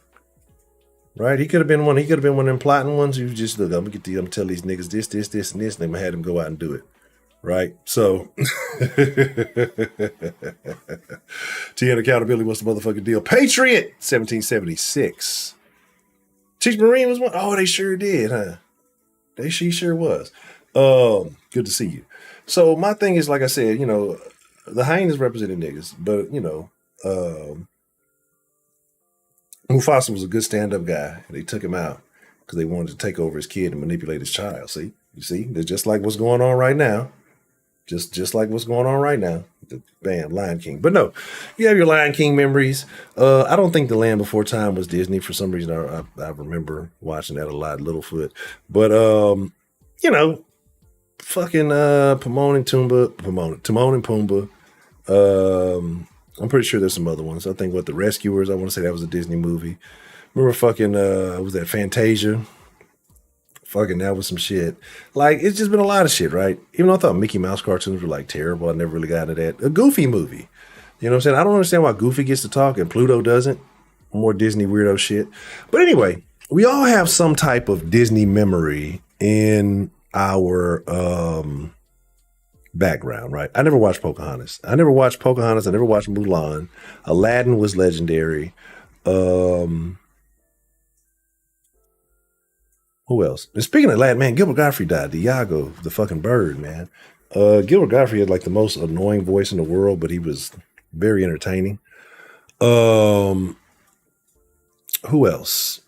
Right? He could have been one of them plotting ones who just, look, I'm gonna tell these niggas this, and this, and I'm gonna have them go out and do it. Right? So TN accountability, what's the motherfucking deal? Patriot 1776. Teach Marine was one. Oh, they sure did, huh? She sure was. Good to see you. So my thing is, like I said, the hyenas represented niggas, but Mufasa was a good stand-up guy, and they took him out because they wanted to take over his kid and manipulate his child. See, they're just like what's going on right now. Just like what's going on right now. Bam, Lion King. But no, you have your Lion King memories. I don't think The Land Before Time was Disney. For some reason, I remember watching that a lot, Littlefoot. But, fucking Timon and Pumbaa. I'm pretty sure there's some other ones. I think The Rescuers, I want to say that was a Disney movie. Remember fucking, was that Fantasia? Fucking, that was some shit. Like, it's just been a lot of shit, right? Even though I thought Mickey Mouse cartoons were like terrible, I never really got into that. A Goofy movie. You know what I'm saying? I don't understand why Goofy gets to talk and Pluto doesn't. More Disney weirdo shit. But anyway, we all have some type of Disney memory in our background, right? I never watched Pocahontas. I never watched Mulan. Aladdin was legendary. Who else? And speaking of Aladdin, man, Gilbert Gottfried died. The fucking bird, man. Gilbert Gottfried had like the most annoying voice in the world, but he was Very entertaining. Who else?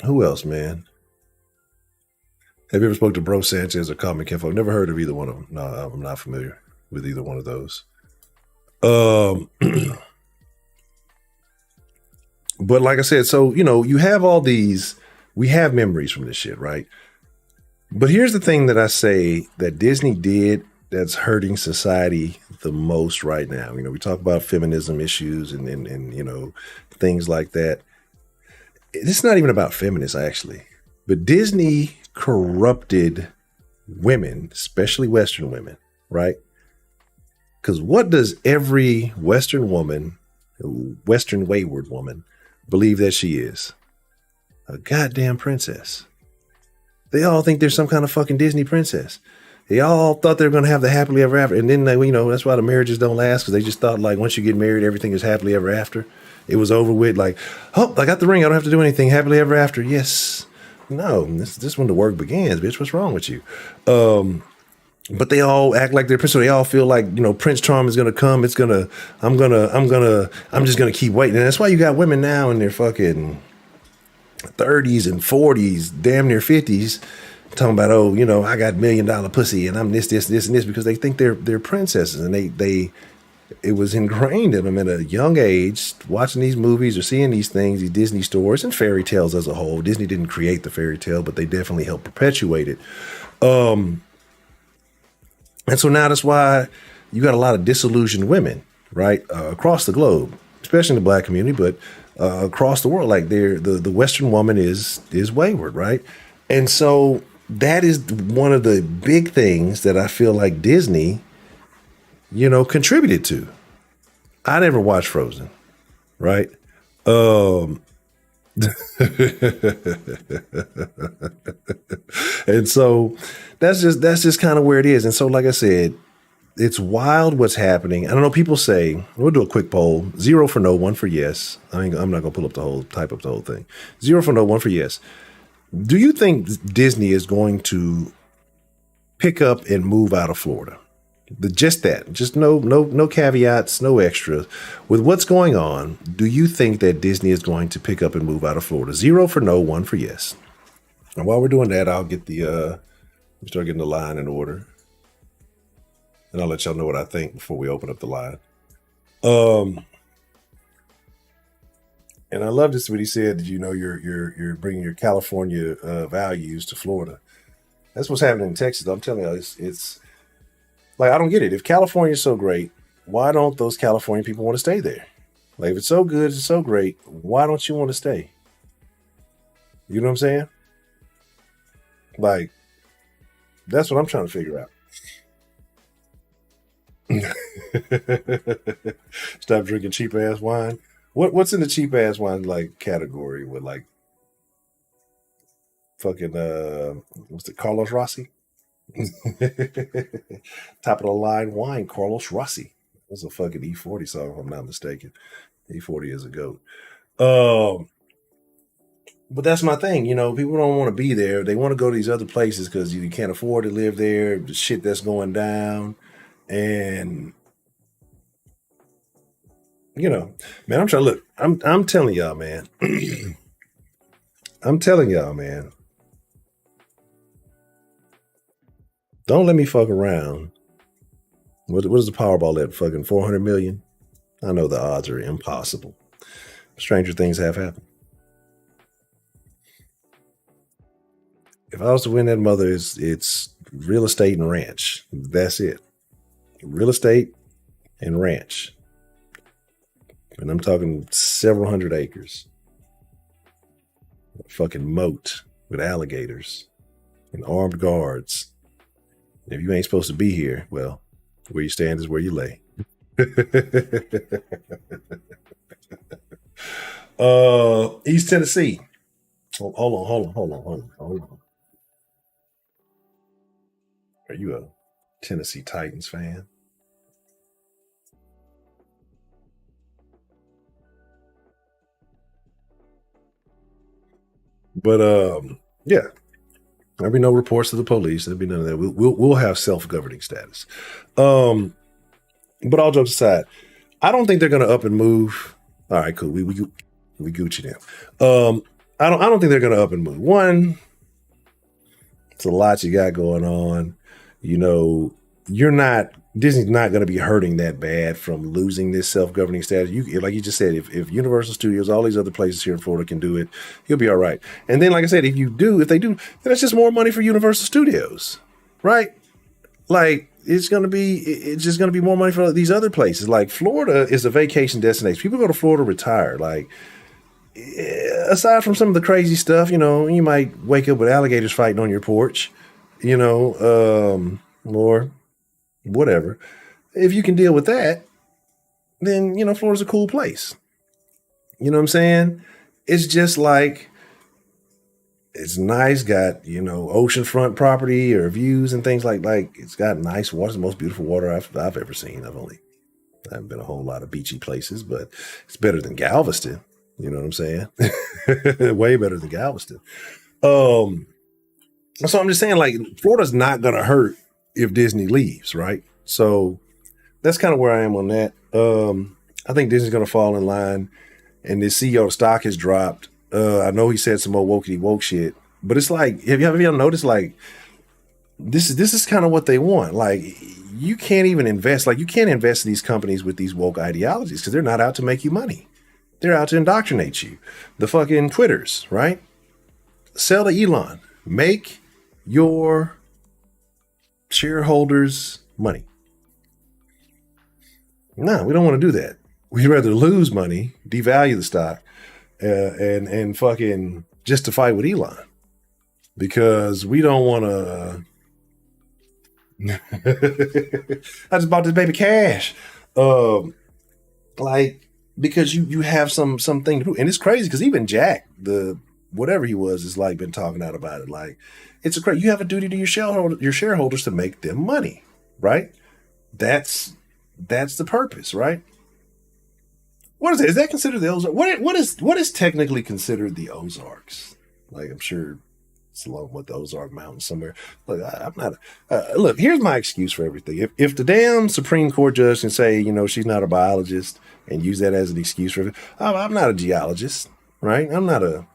Who else, man? Have you ever spoke to Bro Sanchez or Carmen Kenfo? Never heard of either one of them. No, I'm not familiar with either one of those. But like I said, so, you know, you have all these, we have memories from this shit, right? But here's the thing that I say that Disney did that's hurting society the most right now. You know, we talk about feminism issues and you know, things like that. It's not even about feminists, actually. But Disney corrupted women, especially Western women, right? Because what does every Western woman, Western wayward woman, believe that she is? A goddamn princess. They all think they're some kind of fucking Disney princess. They all thought they were going to have the happily ever after. And then, they, you know, that's why the marriages don't last, because they just thought, like, once you get married, everything is happily ever after. It was over with. Like, oh, I got the ring. I don't have to do anything. Happily ever after. Yes. No, this is when the work begins, bitch. What's wrong with you? But they all act like they're Prince. So they all feel like, you know, Prince Charming is going to come. I'm just going to keep waiting. And that's why you got women now in their fucking 30s and 40s, damn near 50s, talking about, oh, you know, I got $1 million pussy and I'm this, and this, because they think they're princesses, and it was ingrained in them at a young age, watching these movies or seeing these things, these Disney stories and fairy tales as a whole. Disney didn't create the fairy tale, but they definitely helped perpetuate it. And so now that's why you got a lot of disillusioned women, right, across the globe, especially in the Black community, but across the world. Like the Western woman is wayward, right? And so that is one of the big things that I feel like Disney, you know, contributed to. I never watched Frozen, right? And so that's just kind of where it is. And so, like I said, it's wild what's happening. I don't know. People say, we'll do a quick poll: 0 for no, 1 for yes. I'm not going to pull up type up the whole thing. 0 for no, 1 for yes. Do you think Disney is going to pick up and move out of Florida? Just no caveats, no extra. With what's going on, do you think that Disney is going to pick up and move out of Florida? 0 for no, 1 for yes. And while we're doing that, I'll get start getting the line in order. And I'll let y'all know what I think before we open up the line. And I love this, what he said, that, you know, you're bringing your California values to Florida. That's what's happening in Texas. I'm telling you, it's like, I don't get it. If California is so great, why don't those California people want to stay there? Like, if it's so good, it's so great, why don't you want to stay? You know what I'm saying? Like, that's what I'm trying to figure out. Stop drinking cheap ass wine. What's in the cheap ass wine like category with like fucking what's it, Carlos Rossi? Top of the line wine, Carlos Rossi. It was a fucking E40 song, if I'm not mistaken. E40 is a goat. But that's my thing, you know, people don't want to be there. They want to go to these other places because you can't afford to live there, the shit that's going down. And you know, man, I'm trying to look. I'm telling y'all, man. I'm telling y'all, man. Don't let me fuck around. What is the Powerball at? Fucking 400 million? I know the odds are impossible. Stranger things have happened. If I was to win that mother, it's real estate and ranch. That's it. Real estate and ranch. And I'm talking several hundred acres. A fucking moat with alligators and armed guards. If you ain't supposed to be here, well, where you stand is where you lay. East Tennessee. Hold on. Are you a Tennessee Titans fan? But yeah, there'll be no reports to the police. There'll be none of that. We'll have self-governing status. But all jokes aside, I don't think they're gonna up and move. All right, cool. We Gucci now. I don't think they're gonna up and move. One, it's a lot you got going on. You know, Disney's not going to be hurting that bad from losing this self-governing status. Like you just said, if Universal Studios, all these other places here in Florida can do it, he'll be all right. And then, like I said, if they do, then it's just more money for Universal Studios, right? Like it's just going to be more money for these other places. Like Florida is a vacation destination. People go to Florida to retire. Like aside from some of the crazy stuff, you might wake up with alligators fighting on your porch, or whatever. If you can deal with that, then, Florida's a cool place. You know what I'm saying? It's just like, it's nice, got, oceanfront property or views and things like it's got nice water. It's the most beautiful water I've ever seen. I haven't been a whole lot of beachy places, but it's better than Galveston. You know what I'm saying? Way better than Galveston. So I'm just saying, like, Florida's not going to hurt if Disney leaves, right? So that's kind of where I am on that. I think Disney's going to fall in line, and the CEO stock has dropped. I know he said some more wokey woke shit, but it's like, have you ever noticed, like, this is kind of what they want. Like, you can't even invest. Like, you can't invest in these companies with these woke ideologies because they're not out to make you money. They're out to indoctrinate you. The fucking Twitters, right? Sell to Elon. Make your shareholders money. No, we don't want to do that. We'd rather lose money, devalue the stock, and fucking just to fight with Elon. Because we don't want to... I just bought this baby cash. Because you have something to prove. And it's crazy because even Jack, the whatever he was, has like been talking out about it. Like, it's you have a duty to your shareholders to make them money, right? That's the purpose, right? What is it? Is that considered the Ozarks? What is technically considered the Ozarks? Like, I'm sure it's along with the Ozark Mountains somewhere. Look, I'm not. Look, here's my excuse for everything. If the damn Supreme Court judge can say, she's not a biologist and use that as an excuse for it, I'm not a geologist, right? I'm not a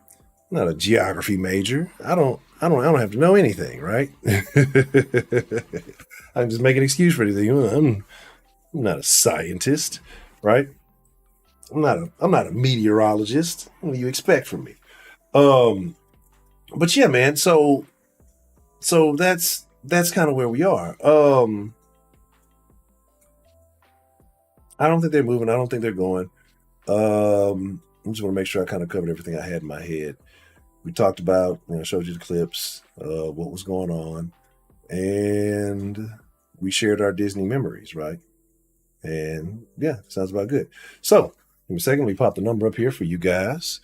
geography major. I don't have to know anything, right? I just make an excuse for anything. I'm not a scientist, right? I'm not a meteorologist. What do you expect from me? But yeah, man. So that's kind of where we are. I don't think they're moving. I don't think they're going. I just want to make sure I kind of covered everything I had in my head. We talked about, I showed you the clips, what was going on, and we shared our Disney memories, right? And yeah, sounds about good. So, in a second, we pop the number up here for you guys.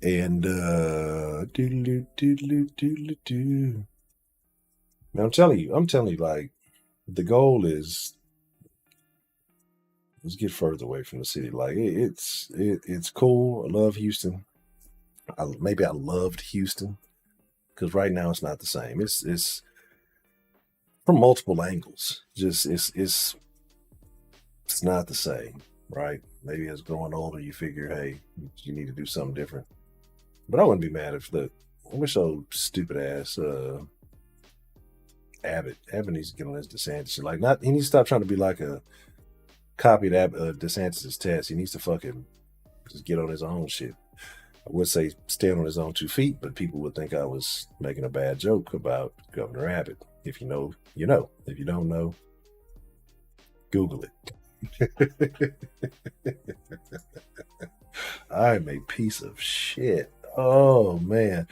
And man, I'm telling you, like, the goal is let's get further away from the city. Like, it's cool. I love Houston. I loved Houston because right now it's not the same. It's from multiple angles. Just it's not the same, right? Maybe as growing older, you figure, hey, you need to do something different. But I wouldn't be mad if I wish old stupid ass Abbott needs to get on his DeSantis. Like, he needs to stop trying to be like a copy of DeSantis' test. He needs to fucking just get on his own shit. I would say stand on his own 2 feet, but people would think I was making a bad joke about Governor Abbott. If you know, you know. If you don't know, Google it. I'm a piece of shit. Oh man.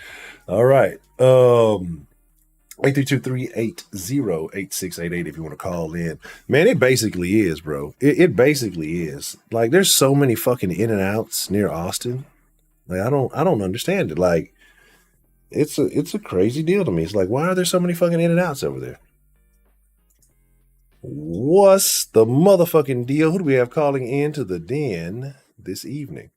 All right. 832-380-8688 if you want to call in. Man, it basically is, bro. It basically is. Like, there's so many fucking in and outs near Austin. Like, I don't understand it. Like, it's a crazy deal to me. It's like, why are there so many fucking in and outs over there? What's the motherfucking deal? Who do we have calling into the den this evening?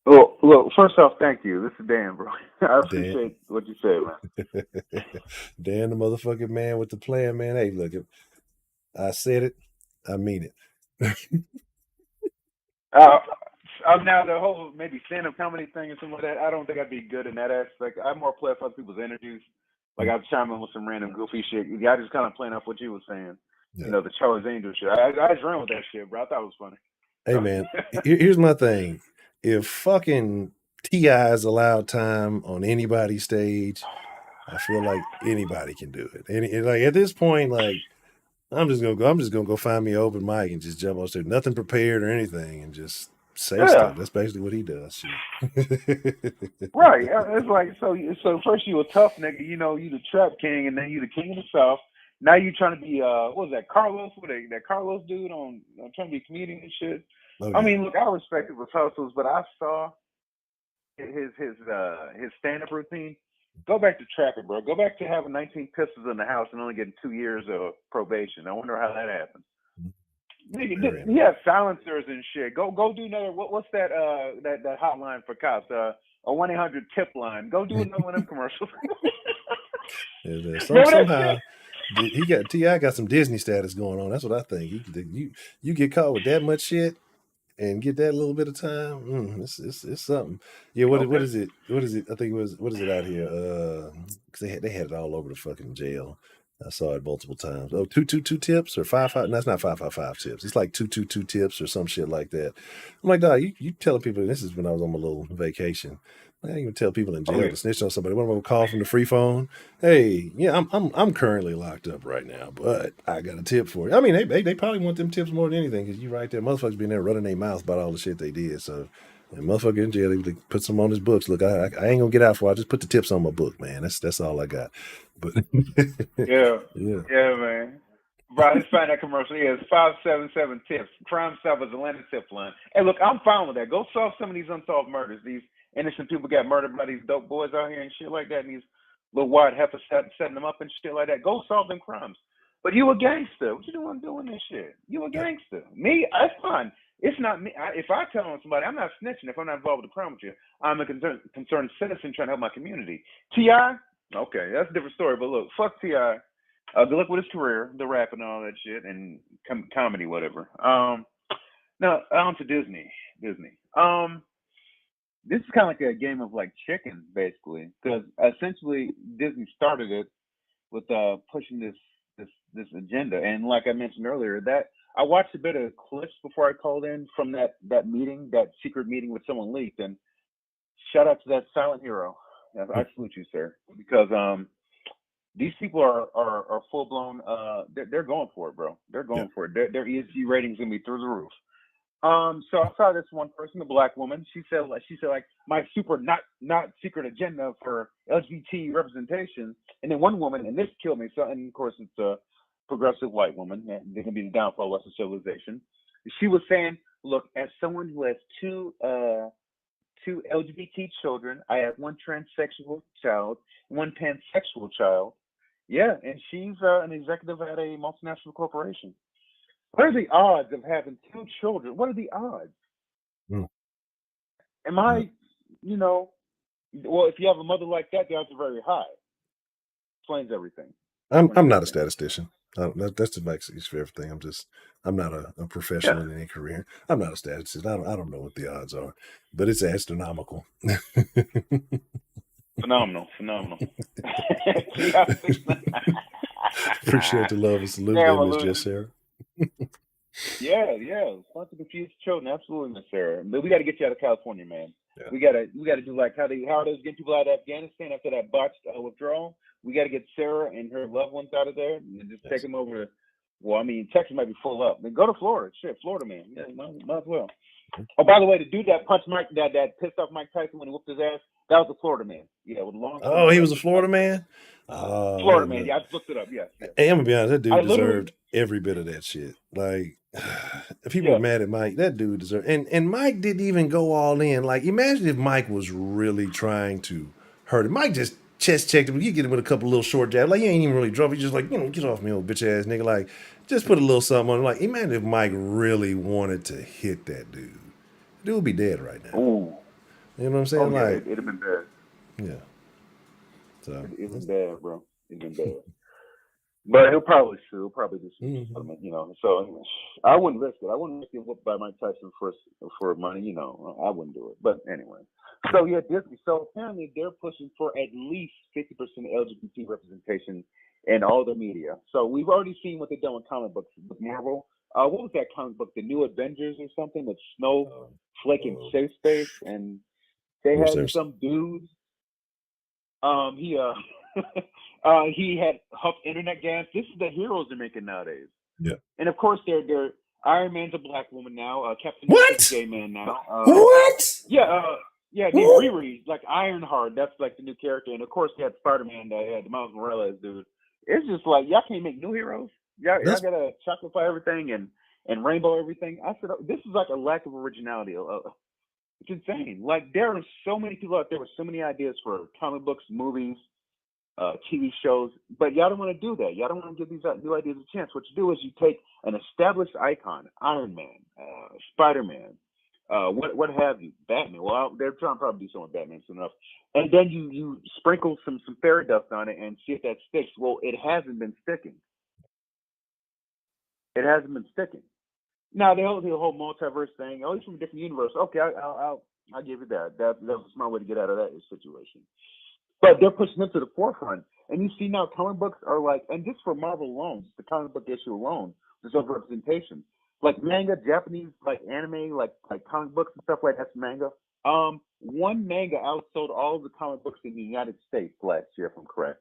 Well, look, first off, thank you. This is Dan, bro. I appreciate what you said, man. Dan, the motherfucking man with the plan, man. Hey, look, I said it. I mean it. Now the whole maybe stand-up comedy thing and something like that, I don't think I'd be good in that aspect. I more play off other people's energies. Like I'd chime in with some random goofy shit. I just kind of playing off what you were saying. Yeah. You know, the Charles Angel shit. I just ran with that shit, bro. I thought it was funny. Hey man, here's my thing. If fucking T.I. is allowed time on anybody's stage, I feel like anybody can do it. Like at this point, like I'm just gonna go find me an open mic and just jump on stage, nothing prepared or anything, and just say Yeah. stuff. That's basically what he does. Shit. Right. It's like so first you a tough nigga, you know, you the trap king, and then you the king of the South. Now you trying to be what was that Carlos? That Carlos dude on trying to be a comedian and shit. Oh, I yeah. mean, look, I respect it with hustles, but I saw his stand up routine. Go back to trapping, bro. Go back to having 19 pistols in the house and only getting 2 years of probation. I wonder how that happened. Very He has silencers and shit. Go do another. What's that that hotline for cops? A 1-800-TIP line. Go do another one of them commercials. Somehow T.I. got some Disney status going on. That's what I think. You get caught with that much shit and get that little bit of time. It's something. Yeah. What is it? What is it? I think it was. What is it out here? Because they had it all over the fucking jail. I saw it multiple times. Oh, 222 tips or 555. No, that's not 555 tips. It's like 222 tips or some shit like that. I'm like, dog, you telling people. This is when I was on my little vacation. I didn't even tell people in jail to snitch on somebody. One of them call from the free phone. Hey, yeah, I'm currently locked up right now, but I got a tip for you. I mean, they probably want them tips more than anything because you right there, motherfuckers been there running their mouth about all the shit they did. So, and motherfucker in jail, they put some on his books. Look, I ain't gonna get out for. I just put the tips on my book, man. That's all I got. But yeah, yeah, man. Bro, let's find that commercial. Yeah, it's 577 tips. Crime Stoppers Atlanta tip line. Hey, look, I'm fine with that. Go solve some of these unsolved murders. These innocent people got murdered by these dope boys out here and shit like that. And these little white heifers setting them up and shit like that. Go solve them crimes. But you a gangster. What you doing this shit? You a gangster. Me, that's fine. It's not me. If I tell on somebody, I'm not snitching if I'm not involved with a crime with you. I'm a concerned citizen trying to help my community. T.I., okay, that's a different story. But look, fuck T.I. Good luck with his career, the rap and all that shit, and comedy, whatever. Now on to Disney. This is kind of like a game of like chicken, basically, because essentially Disney started it with pushing this agenda, and like I mentioned earlier, that I watched a bit of clips before I called in from that meeting, that secret meeting with someone leaked, and shout out to that silent hero. I salute you, sir, because these people are full blown. They're going for it, bro. They're going for it. Their ESG ratings gonna be through the roof. So I saw this one person, a black woman. She said like my super not secret agenda for LGBT representation. And then one woman, and this killed me. So and of course it's a progressive white woman. They're gonna be the downfall of Western civilization. She was saying, look, as someone who has two LGBT children, I have one transsexual child, one pansexual child. Yeah, and she's an executive at a multinational corporation. What are the odds of having 2 children? What are the odds? Am I, well, if you have a mother like that, the odds are very high. Explains everything. I'm not a statistician. That's the max excuse for everything. I'm not a professional in any career. I'm not a statistician. I don't know what the odds are, but it's astronomical. Phenomenal. Appreciate the love and salute, Miss Jess Sarah. Yeah. Lots of confused children. Absolutely, Miss Sarah. But we got to get you out of California, man. Yeah. We got to do like how it is getting people out of Afghanistan after that botched withdrawal. We got to get Sarah and her loved ones out of there and just take them over. Well, I mean, Texas might be full up. Then go to Florida. Shit, Florida, man. Yeah, might as well. Oh, by the way, the dude that punched Mike, that pissed off Mike Tyson when he whooped his ass, that was a Florida man. Yeah, with a long. Oh, he was a Florida man. Oh, Florida man. Yeah, I just looked it up. Yes. Hey, I'm gonna be honest. That dude deserved every bit of that shit. Like, if people were mad at Mike, that dude deserved. And Mike didn't even go all in. Like, imagine if Mike was really trying to hurt him. Mike just chest checked him. You get him with a couple little short jabs. Like, he ain't even really drunk. He just like, get off me, old bitch ass nigga. Like, just put a little something on him. Like, imagine if Mike really wanted to hit that dude. Dude would be dead right now. Ooh. You know what I'm saying? Oh, like, it'd have been bad. Yeah. So it's been bad, bro. It's been bad. But he'll probably sue. He'll probably do some Mhm. settlement, So I wouldn't risk it. I wouldn't risk getting whooped by Mike Tyson for money, I wouldn't do it. But anyway, so yeah, Disney. So apparently they're pushing for at least 50% LGBT representation in all the media. So we've already seen what they've done with comic books with Marvel. What was that comic book? The New Avengers or something with Snowflake and Safe Space, and they Was had there? some dude. He he had huffed internet gas. This is the heroes they're making nowadays. Yeah. And of course, they're Iron Man's a black woman now. Captain America's What? a gay man now. What? Yeah, named Riri, like Ironheart. That's like the new character. And of course, they had Spider-Man. They had Miles Morales, dude. It's just like y'all can't make new heroes. Y'all That's gotta chocolify everything and rainbow everything. I said this is like a lack of originality. It's insane. Like there are so many people out there with so many ideas for comic books, movies, TV shows, but y'all don't want to do that. Y'all don't want to give these new ideas a chance. What you do is you take an established icon, Iron Man, Spider-Man, what have you, Batman. Well, they're trying to probably do something with Batman soon enough, and then you sprinkle some fairy dust on it and see if that sticks. Well, it hasn't been sticking. It hasn't been sticking. Now the whole multiverse thing. Oh, he's from a different universe. Okay, I'll give you that. That was a smart way to get out of that situation. But they're pushing them to the forefront. And you see now comic books are like, and just for Marvel alone, just the comic book issue alone, there's overrepresentation. Like manga, Japanese, like anime, like comic books and stuff like that's manga. One manga outsold all of the comic books in the United States last year, if I'm correct.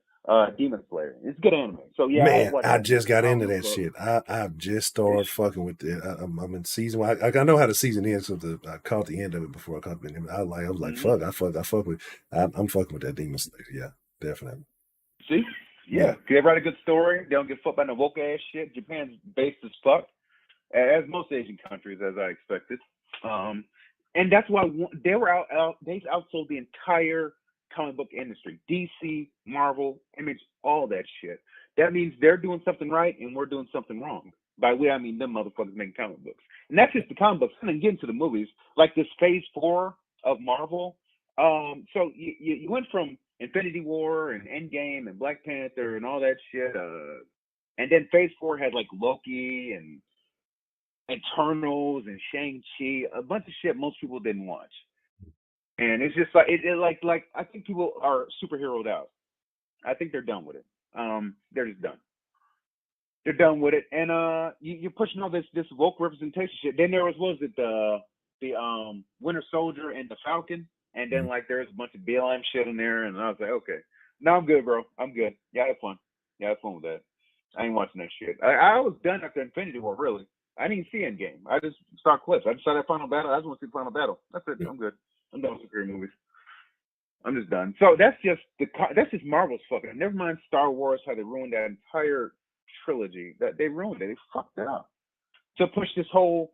Demon Slayer. It's good anime. So yeah, I man. watch I anime. just got into Look that it up. shit. I've just started fucking with it. I'm in season one. I know how the season ends, so I caught the end of it before I caught the end. I was like, fuck. I fuck with. I'm fucking with that Demon Slayer. Yeah, definitely. See? Yeah. Yeah. They write a good story. They don't get fucked by no woke ass shit. Japan's based as fuck, as most Asian countries, as I expected. And that's why they were they outsold the entire comic book industry. DC, Marvel, Image, all that shit. That means they're doing something right and we're doing something wrong. By we, I mean them motherfuckers making comic books. And that's just the comic books. And then get into the movies, like this Phase 4 of Marvel. So you went from Infinity War and Endgame and Black Panther and all that shit. And then Phase 4 had like Loki and Eternals and Shang-Chi, a bunch of shit most people didn't watch. And it's just like like I think people are superheroed out. I think they're done with it. They're just done. They're done with it. And you're pushing all this woke representation shit. Then there was the Winter Soldier and the Falcon, and then like there's a bunch of BLM shit in there, and I was like, okay, no, I'm good, bro. I'm good. Yeah, have fun. Yeah, have fun with that. I ain't watching that shit. I was done after Infinity War, really. I didn't see Endgame. I just saw clips. I just saw that final battle. I just want to see the final battle. That's it. I'm good. I'm done with superhero movies. I'm just done. So that's just Marvel's fucking. Never mind Star Wars, how they ruined that entire trilogy. That they ruined it. They fucked it up. To push this whole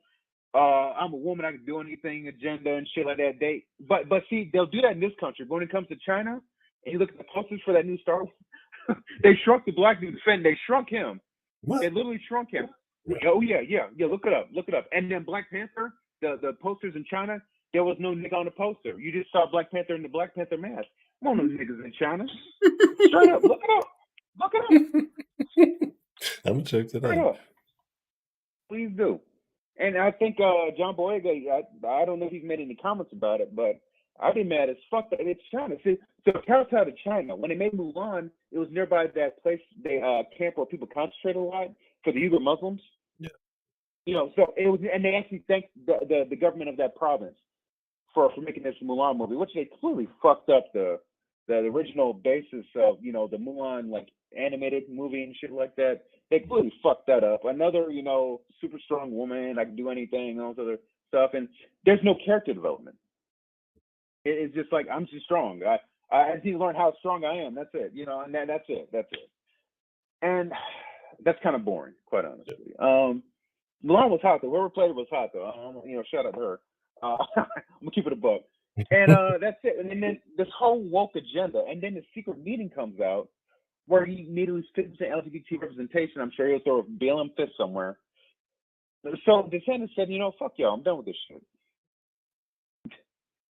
I'm a woman, I can do anything agenda and shit like that. But see, they'll do that in this country. But when it comes to China, and you look at the posters for that new Star Wars, they shrunk the black dude. They shrunk him. What? They literally shrunk him. Oh yeah. Look it up. And then Black Panther, the posters in China, there was no nigga on the poster. You just saw Black Panther in the Black Panther mask. There no niggas in China. Straight up, look it up. I'm gonna check that Straight out. up. Please do. And I think John Boyega, I don't know if he's made any comments about it, but I'd be mad as fuck that it's China. See, so kowtow to China. When they made Mulan, it was nearby that place, they camp where people concentrate a lot for the Uyghur Muslims. Yeah. So it was, and they actually thanked the government of that province for making this Mulan movie, which they completely fucked up the original basis of the Mulan like animated movie and shit like that. They completely fucked that up. Another super strong woman, I can do anything, all this other stuff, and there's no character development. It's just like I'm too strong. I just need to learn how strong I am. That's it. And that's it. And that's kind of boring, quite honestly. Mulan was hot though. Whoever played it was hot though. Shout out to her. I'm gonna keep it a buck. And that's it. And then this whole woke agenda, and then the secret meeting comes out where he immediately fits into LGBT representation. I'm sure he'll throw a BLM fist somewhere. So DeSantis said, fuck y'all, I'm done with this shit.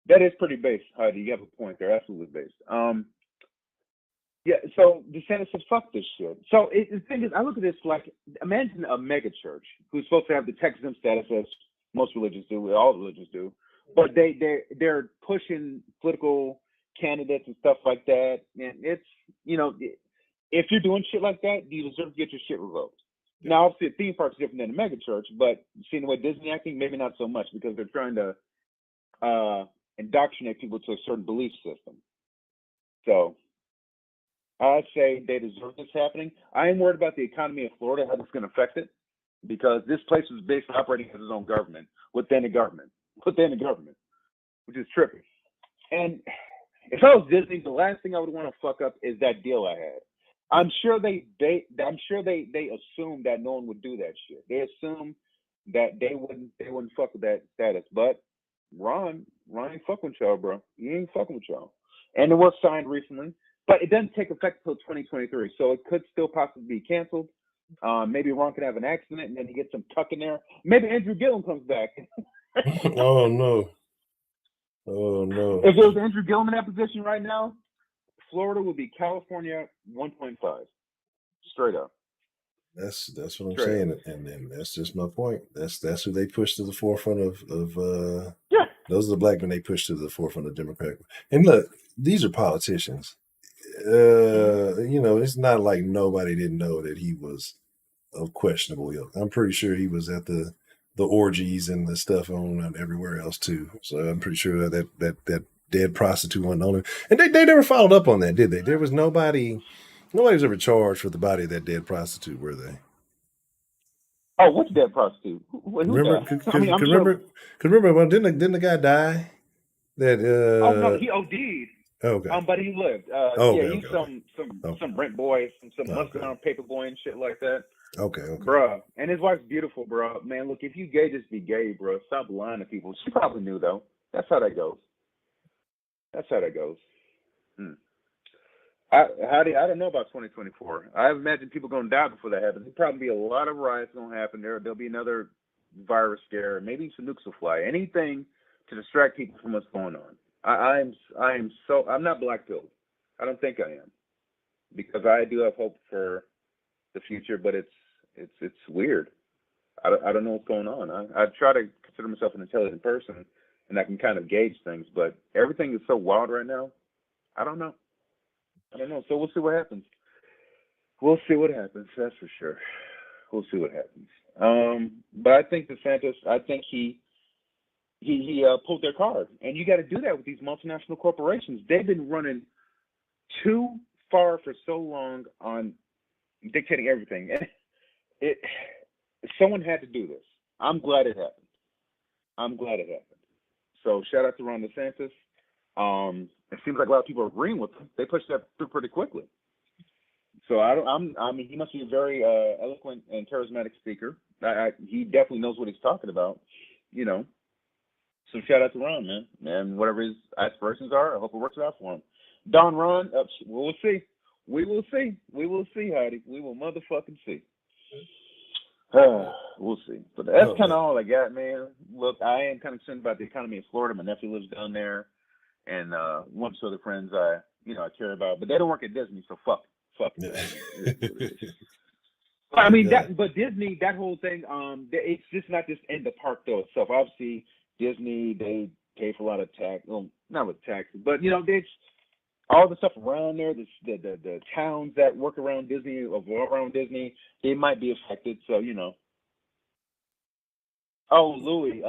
That is pretty base, Heidi. You have a point there. Absolutely based. Yeah, so DeSantis said, fuck this shit. So the thing is, I look at this like, imagine a mega church who's supposed to have the tax exempt status as most religions do, all religions do, but they're pushing political candidates and stuff like that. And it's, if you're doing shit like that, you deserve to get your shit revoked. Yeah. Now, obviously, a theme park's different than a mega church, but seeing the way Disney acting, maybe not so much because they're trying to indoctrinate people to a certain belief system. So I say they deserve this happening. I am worried about the economy of Florida, how it's going to affect it, because this place was basically operating as its own government within the government, which is trippy. And if I was Disney, the last thing I would want to fuck up is that deal I had. I'm sure they assumed that no one would do that shit. They assumed that they wouldn't fuck with that status. But Ron ain't fucking with y'all, bro. He ain't fucking with y'all. And it was signed recently. But it doesn't take effect until 2023, so it could still possibly be canceled. Maybe Ron could have an accident, and then he gets some tuck in there. Maybe Andrew Gillum comes back. Oh no! Oh no! If there was Andrew Gillum in that position right now, Florida would be California 1.5, straight up. That's what I'm saying, and that's just my point. That's who they push to the forefront of Yeah. Those are the black men they push to the forefront of Democratic. And look, these are politicians. It's not like nobody didn't know that he was of questionable ilk. I'm pretty sure he was at the orgies and the stuff on everywhere else too. So I'm pretty sure that dead prostitute wasn't on it. And they never followed up on that, did they? There was nobody was ever charged for the body of that dead prostitute, were they? Oh, what's dead prostitute? Remember? Sure. Remember? Well, didn't the guy die? That Oh no, he OD'd. Okay. But he lived. He's some rent boy, some muscular paper boy and shit like that. Okay. Bruh. And his wife's beautiful, bro. Man, look, if you gay, just be gay, bro. Stop lying to people. She probably knew though. That's how that goes. I don't know about 2024. I imagine people gonna die before that happens. There'll probably be a lot of riots gonna happen there. There'll be another virus scare. Maybe some nukes will fly. Anything to distract people from what's going on. I'm not black-pilled. I don't think I am, because I do have hope for the future, but it's weird. I don't know what's going on. I try to consider myself an intelligent person, and I can kind of gauge things, but everything is so wild right now. I don't know. So we'll see what happens. That's for sure. We'll see what happens. But I think DeSantis, he pulled their card, and you got to do that with these multinational corporations. They've been running too far for so long on dictating everything, and someone had to do this. I'm glad it happened. So shout out to Ron DeSantis. It seems like a lot of people are agreeing with him. They pushed that through pretty quickly. So he must be a very eloquent and charismatic speaker. He definitely knows what he's talking about, So shout out to Ron, man. And whatever his aspirations are, I hope it works out for him. Don Ron, we'll see. We will see, Heidi. We will motherfucking see. We'll see. But that's kind of all I got, man. Look, I am kind of concerned about the economy of Florida. My nephew lives down there, and one or two other friends I care about, but they don't work at Disney, so fuck. I mean, but Disney, that whole thing, it's just not just in the park though itself. Obviously, Disney, they pay for a lot of tax. Well, not with taxes, but there's all the stuff around there. The towns that work around Disney, they might be affected. So Oh, Louis.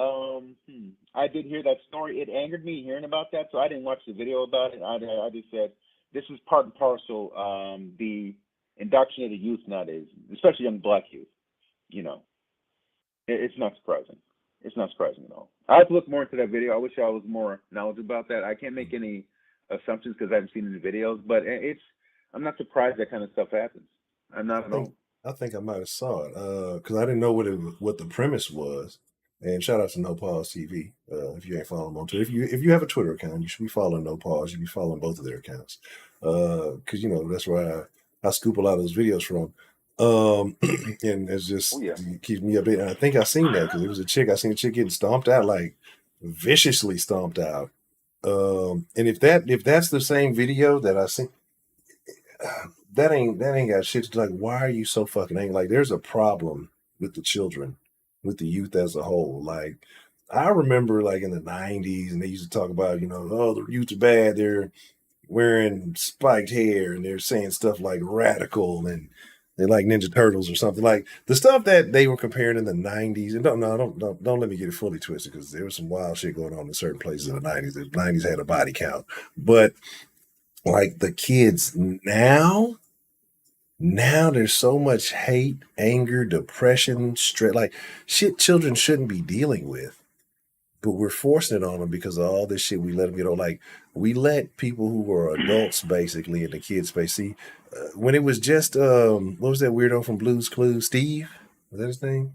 I did hear that story. It angered me hearing about that, so I didn't watch the video about it. I just said this is part and parcel the indoctrinated youth nowadays, especially young black youth. It's not surprising. It's not surprising at all. I have to look more into that video. I wish I was more knowledgeable about that. I can't make any assumptions because I haven't seen any videos, but I'm not surprised that kind of stuff happens. I'm not at all. I think I might have saw it because I didn't know what the premise was. And shout out to No Pause TV if you ain't following them on Twitter. If you have a Twitter account, you should be following No Pause. You should be following both of their accounts because that's where I scoop a lot of those videos from. And it's just it keeps me updated. And I think I seen that because it was a chick. I seen a chick getting stomped out, like viciously stomped out. And if that's the same video that I seen, that ain't got shit to like. Why are you so fucking angry? Like, there's a problem with the children, with the youth as a whole. Like, I remember like in the '90s, and they used to talk about, oh, the youth are bad. They're wearing spiked hair, and they're saying stuff like radical, and they like Ninja Turtles or something. Like the stuff that they were comparing in the '90s. And don't let me get it fully twisted, because there was some wild shit going on in certain places in the '90s. The '90s had a body count, but like the kids now there's so much hate, anger, depression, stress, like shit children shouldn't be dealing with, but we're forcing it on them because of all this shit we let them get on. Like, we let people who are adults basically in the kids space see. When it was just what was that weirdo from Blue's Clues, Steve, was that his name?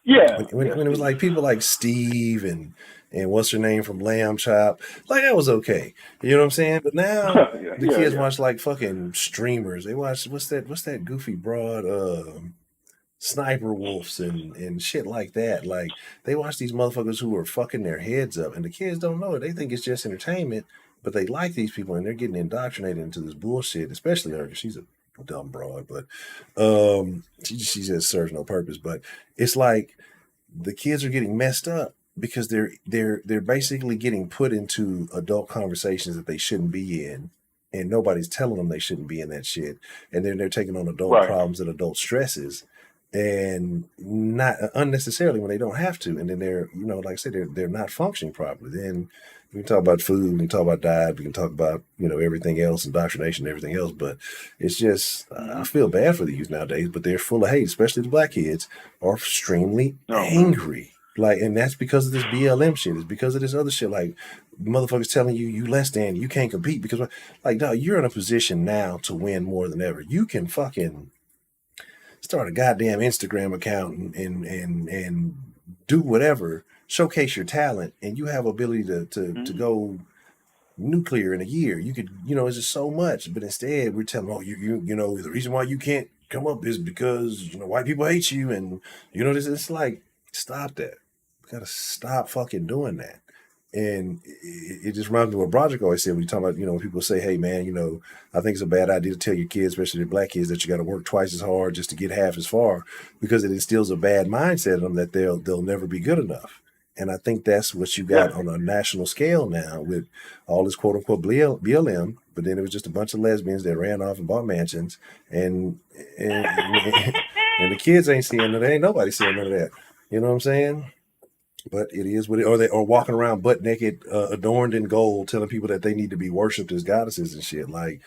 Yeah, When it was Steve. like people like Steve and what's her name from Lamb Chop, like that was okay. You know what I'm saying? But now yeah, the yeah, kids yeah. watch like fucking streamers. They watch what's that goofy broad Sniper Wolves and shit like that. Like, they watch these motherfuckers who are fucking their heads up, and the kids don't know it. They think it's just entertainment, but they like these people, and they're getting indoctrinated into this bullshit. Especially her, 'cause she's a dumb broad, but she just serves no purpose. But it's like the kids are getting messed up because they're basically getting put into adult conversations that they shouldn't be in, and nobody's telling them they shouldn't be in that shit, and then they're taking on adult Right. problems and adult stresses, and not unnecessarily when they don't have to, and then they're, like I said, they're not functioning properly. Then we can talk about food, we can talk about diet, we can talk about everything else, indoctrination, and everything else, but it's just I Mm-hmm. feel bad for the youth nowadays, but they're full of hate, especially the black kids are extremely Oh man. angry. Like, and that's because of this BLM shit. It's because of this other shit. Like, motherfuckers telling you less than, you can't compete because, like, no, you're in a position now to win more than ever. You can fucking start a goddamn Instagram account and do whatever, showcase your talent, and you have ability to Mm-hmm. go nuclear in a year. You could, it's just so much. But instead, we're telling, oh, the reason why you can't come up is because white people hate you, and this. It's like, stop that. We gotta stop fucking doing that. And it just reminds me of what Broderick always said when you talk about, when people say, hey man, I think it's a bad idea to tell your kids, especially the black kids, that you got to work twice as hard just to get half as far, because it instills a bad mindset in them that they'll never be good enough. And I think that's what you got Yeah. on a national scale now with all this quote unquote BLM, but then it was just a bunch of lesbians that ran off and bought mansions, and and the kids ain't seeing it. Ain't nobody seeing none of that. You know what I'm saying? But it is what it, or they are walking around butt naked, adorned in gold, telling people that they need to be worshipped as goddesses and shit. Like,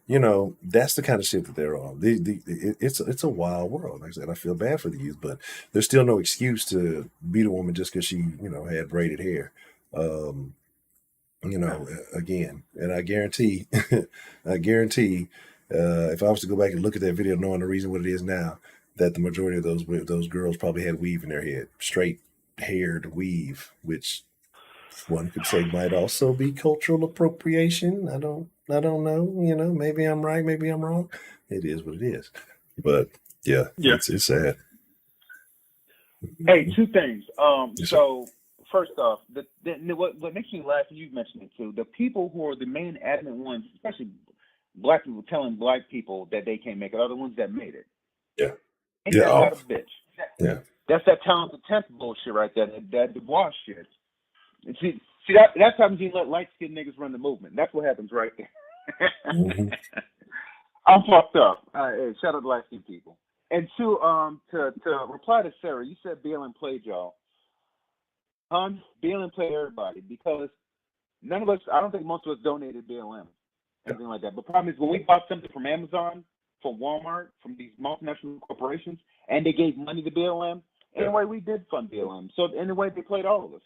that's the kind of shit that they're on. It's a wild world. Like I said, I feel bad for the youth, but there's still no excuse to beat a woman just because she, had braided hair. Um, Yeah. Again, and I guarantee, I guarantee, if I was to go back and look at that video, knowing the reason what it is now, that the majority of those girls probably had weave in their head, straight haired weave, which one could say might also be cultural appropriation. I don't know. Maybe I'm right, maybe I'm wrong. It is what it is. But yeah, Yeah. it's sad. Hey, two things. Yes, sir. So first off, what makes me laugh, and you've mentioned it too, the people who are the main adamant ones, especially black people telling black people that they can't make it, are the ones that made it. Yeah. Ain't Yeah. that about Oh, a bitch? yeah. That's that talented temp bullshit right there, that Dubois shit. And see that's how you let light skinned niggas run the movement. That's what happens right there. Mm-hmm. I'm fucked up. Hey, shout out to light skinned people. And two, to reply to Sarah, you said BLM played y'all. BLM played everybody because none of us, I don't think most of us donated BLM, anything like that. But the problem is when we bought something from Amazon, from Walmart, from these multinational corporations, and they gave money to BLM, in a way we did fund BLM. So in a way they played all of us.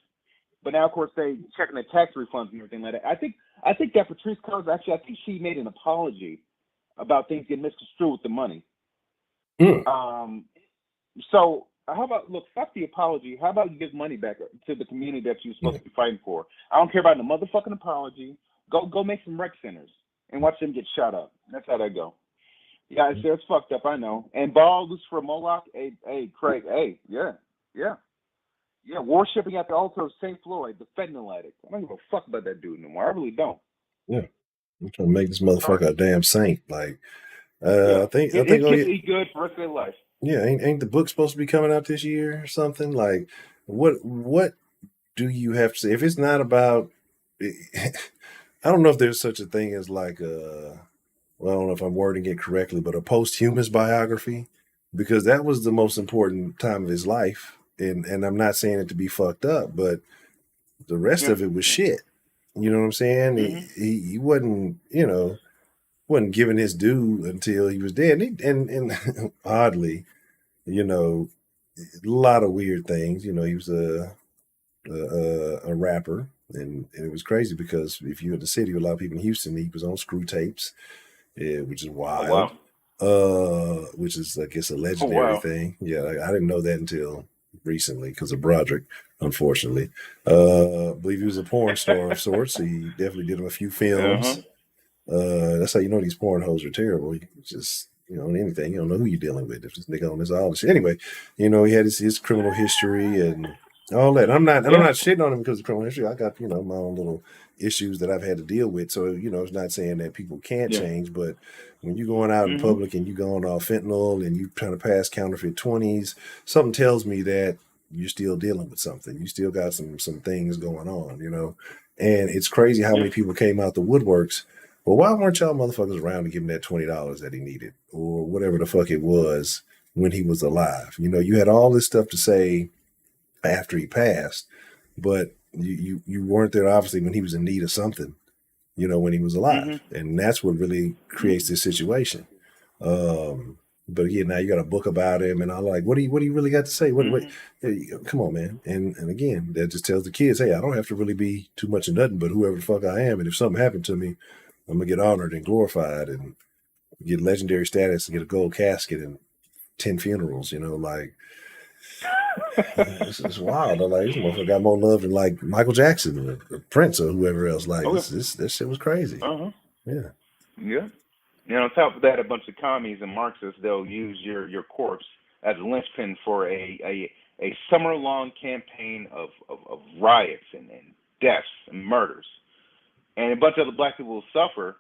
But now, of course, they checking the tax refunds and everything like that. I think that Patrice Cullors, actually, I think she made an apology about things getting misconstrued with the money. Mm. So how about, look, fuck the apology. How about you give money back to the community that you're supposed to be fighting for? I don't care about the motherfucking apology. Go make some rec centers and watch them get shot up. That's how that go. Yeah, it's fucked up, I know. And Ball, Lucifer, Moloch, hey, Craig, hey, yeah. Worshipping at the altar of St. Floyd, the fentanyl addict. I don't give a fuck about that dude no more. I really don't. Yeah. I'm trying to make this motherfucker a damn saint. Like, Yeah, I think, his oh kids yeah, eat good for the rest of their life. yeah. Ain't the book supposed to be coming out this year or something? Like, what do you have to say if it's not about? I don't know if there's such a thing as like a. Well, I don't know if I'm wording it correctly, but a posthumous biography, because that was the most important time of his life. And I'm not saying it to be fucked up, but the rest Yeah. of it was shit. You know what I'm saying? Mhm. He wasn't, wasn't given his due until he was dead. And oddly, you know, a lot of weird things. He was a rapper, and it was crazy because if you're in the city, a lot of people in Houston, he was on screw tapes, which is Oh wild. wow. Which is, I guess, a Oh legendary wow. thing. Yeah, I didn't know that until recently because of Broderick, unfortunately. I believe he was a porn star of sorts. He definitely did a few Uh huh. films. That's how you know these porn hoes are terrible. You just, on anything, you don't know who you're dealing with. If this nigga on this all this shit. Anyway, he had his criminal history and all that. I'm Yeah. not shitting on him because of criminal history. I got, my own little issues that I've had to deal with. So, it's not saying that people can't Yeah. change, but when you're going out in Mhm. public and you going off fentanyl and you trying to pass counterfeit 20s, something tells me that you're still dealing with something. You still got some things going on. And it's crazy how Yeah. many people came out the woodworks. Well, why weren't y'all motherfuckers around to give him that $20 that he needed, or whatever the fuck it was when he was alive? You had all this stuff to say after he passed, but you weren't there obviously when he was in need of something. When he was Mhm. alive, and that's what really Mhm. creates this situation. But again, now you got a book about him, and I'm like, what do you really got to say? What? Mhm. Hey, come on, man. And again, that just tells the kids, hey, I don't have to really be too much of nothing, but whoever the fuck I am, and if something happened to me, I'm gonna get honored and glorified and get legendary status and get a gold casket and 10 funerals. Like it's wild. I'm like, this motherfucker got more love than like Michael Jackson or Prince or whoever else. Like Okay. this shit was crazy. Uh huh. Yeah. Yeah. And on top of that, a bunch of commies and Marxists, they'll use your corpse as a linchpin for a summer long campaign of riots and deaths and murders. And a bunch of other black people will suffer.